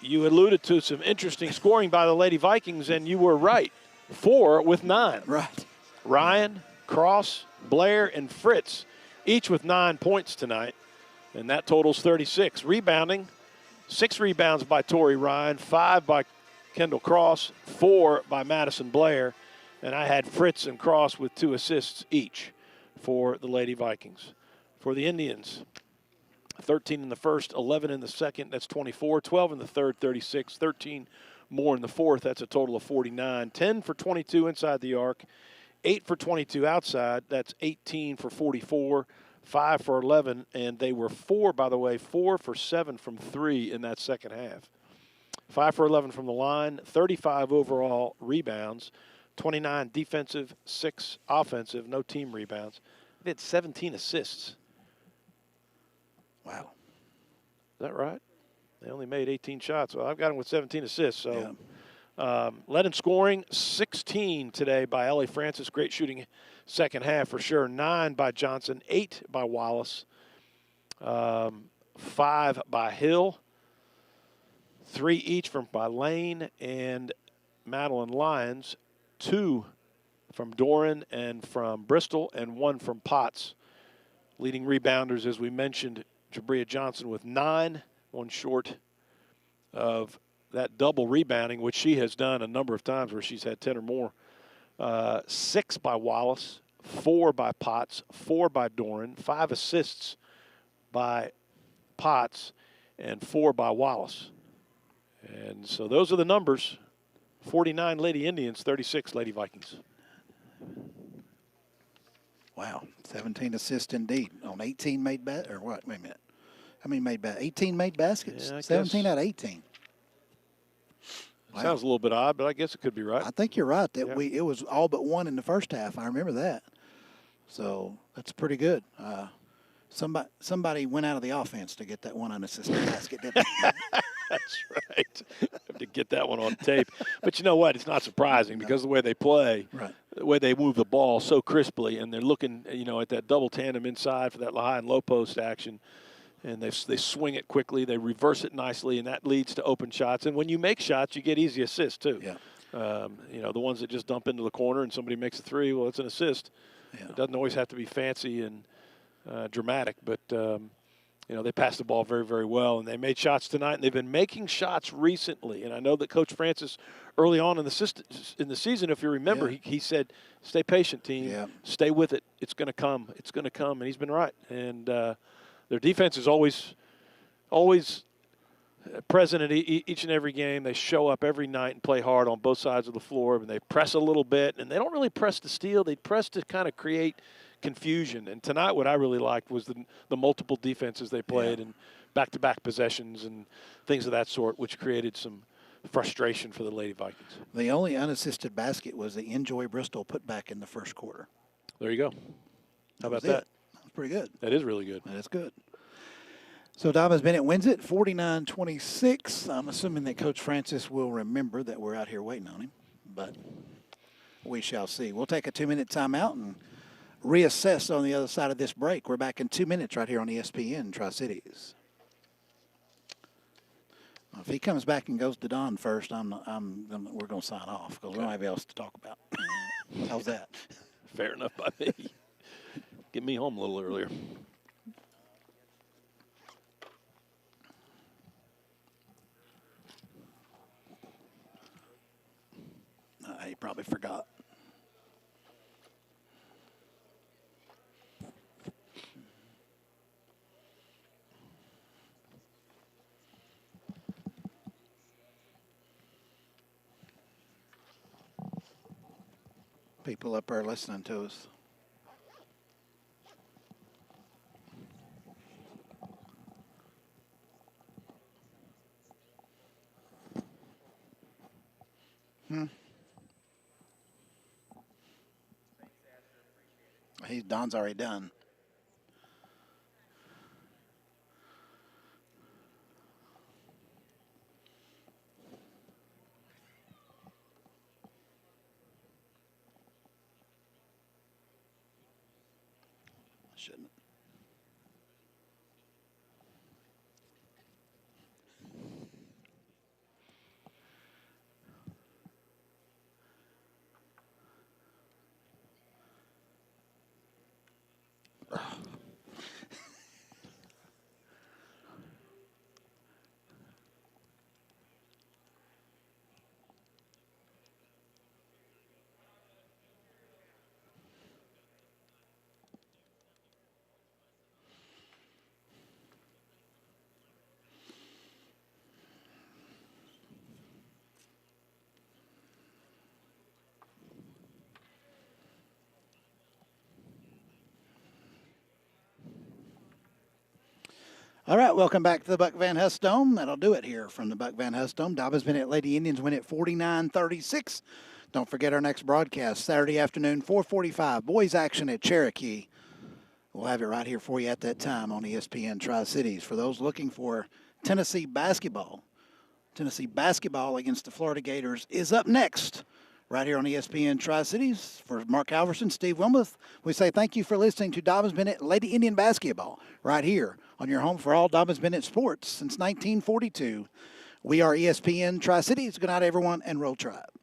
You alluded to some interesting scoring by the Lady Vikings, and you were right. 4 with 9. Right. Ryan, Cross, Blair, and Fritz, each with 9 points tonight, and that totals 36. Rebounding, 6 rebounds by Tori Ryan, 5 by Kendall Cross, 4 by Madison Blair, and I had Fritz and Cross with 2 assists each for the Lady Vikings. For the Indians, 13 in the first, 11 in the second, that's 24, 12 in the third, 36, 13 more in the fourth, that's a total of 49. 10 for 22 inside the arc, 8 for 22 outside, that's 18 for 44, 5 for 11, and they were 4 for 7 from 3 in that second half. 5 for 11 from the line, 35 overall rebounds, 29 defensive, 6 offensive, no team rebounds. They had 17 assists. Wow. Is that right? They only made 18 shots. Well, I've got them with 17 assists. So, led in scoring, 16 today by Ellie Francis. Great shooting second half for sure. 9 by Johnson, 8 by Wallace, 5 by Hill, 3 each by Lane and Madeline Lyons, 2 from Doran and from Bristol, and 1 from Potts. Leading rebounders, as we mentioned, Jabria Johnson with 9, 1 short of that double rebounding, which she has done a number of times where she's had 10 or more. 6 by Wallace, 4 by Potts, 4 by Doran, 5 assists by Potts, and 4 by Wallace. And so those are the numbers. 49 Lady Indians, 36 Lady Vikings. Wow, 17 assists indeed on 18 made or what? Wait a minute. How many made 18 made baskets? Yeah, 17 out of 18. Wow. Sounds a little bit odd, but I guess it could be right. I think you're right that it was all but 1 in the first half. I remember that. So that's pretty good. Somebody went out of the offense to get that one unassisted basket, didn't they? That's right. Have to get that one on tape. But you know what? It's not surprising because of the way they play, right, the way they move the ball so crisply, and they're looking, at that double tandem inside for that high and low post action, and they swing it quickly, they reverse it nicely, and that leads to open shots. And when you make shots, you get easy assists too. Yeah. The ones that just dump into the corner and somebody makes a 3, well, it's an assist. Yeah. It doesn't always have to be fancy and dramatic, but they passed the ball very, very well, and they made shots tonight, and they've been making shots recently. And I know that Coach Francis, early on in the season, if you remember, he said, stay patient, team. Stay with it. It's going to come. It's going to come, and he's been right. And their defense is always present at each and every game. They show up every night and play hard on both sides of the floor, and they press a little bit, and they don't really press to steal. They press to kind of create confusion. And tonight what I really liked was the multiple defenses they played and back-to-back possessions and things of that sort, which created some frustration for the Lady Vikings. The only unassisted basket was the Enjoy Bristol putback in the first quarter. There you go. How about that? That was pretty good. That is really good. That is good. So Dobyns-Bennett wins it 49-26. I'm assuming that Coach Francis will remember that we're out here waiting on him, but we shall see. We'll take a 2-minute timeout and reassess on the other side of this break. We're back in 2 minutes right here on ESPN Tri-Cities. If he comes back and goes to Don first, we're going to sign off because we don't have anything else to talk about. How's that? Fair enough by me. Get me home a little earlier. He probably forgot. People up there listening to us. Don's already done. Shouldn't. All right, welcome back to the Buck Van Huss Dome. That'll do it here from the Buck Van Huss Dome. Dobyns-Bennett Lady Indians win at 49-36. Don't forget our next broadcast, Saturday afternoon, 4:45. Boys action at Cherokee. We'll have it right here for you at that time on ESPN Tri-Cities. For those looking for Tennessee basketball against the Florida Gators is up next right here on ESPN Tri-Cities. For Mark Halverson, Steve Wilmoth, we say thank you for listening to Dobyns-Bennett Lady Indian basketball right here on your home for all Dobyns-Bennett sports since 1942. We are ESPN Tri-Cities. Good night, everyone, and Roll Tribe.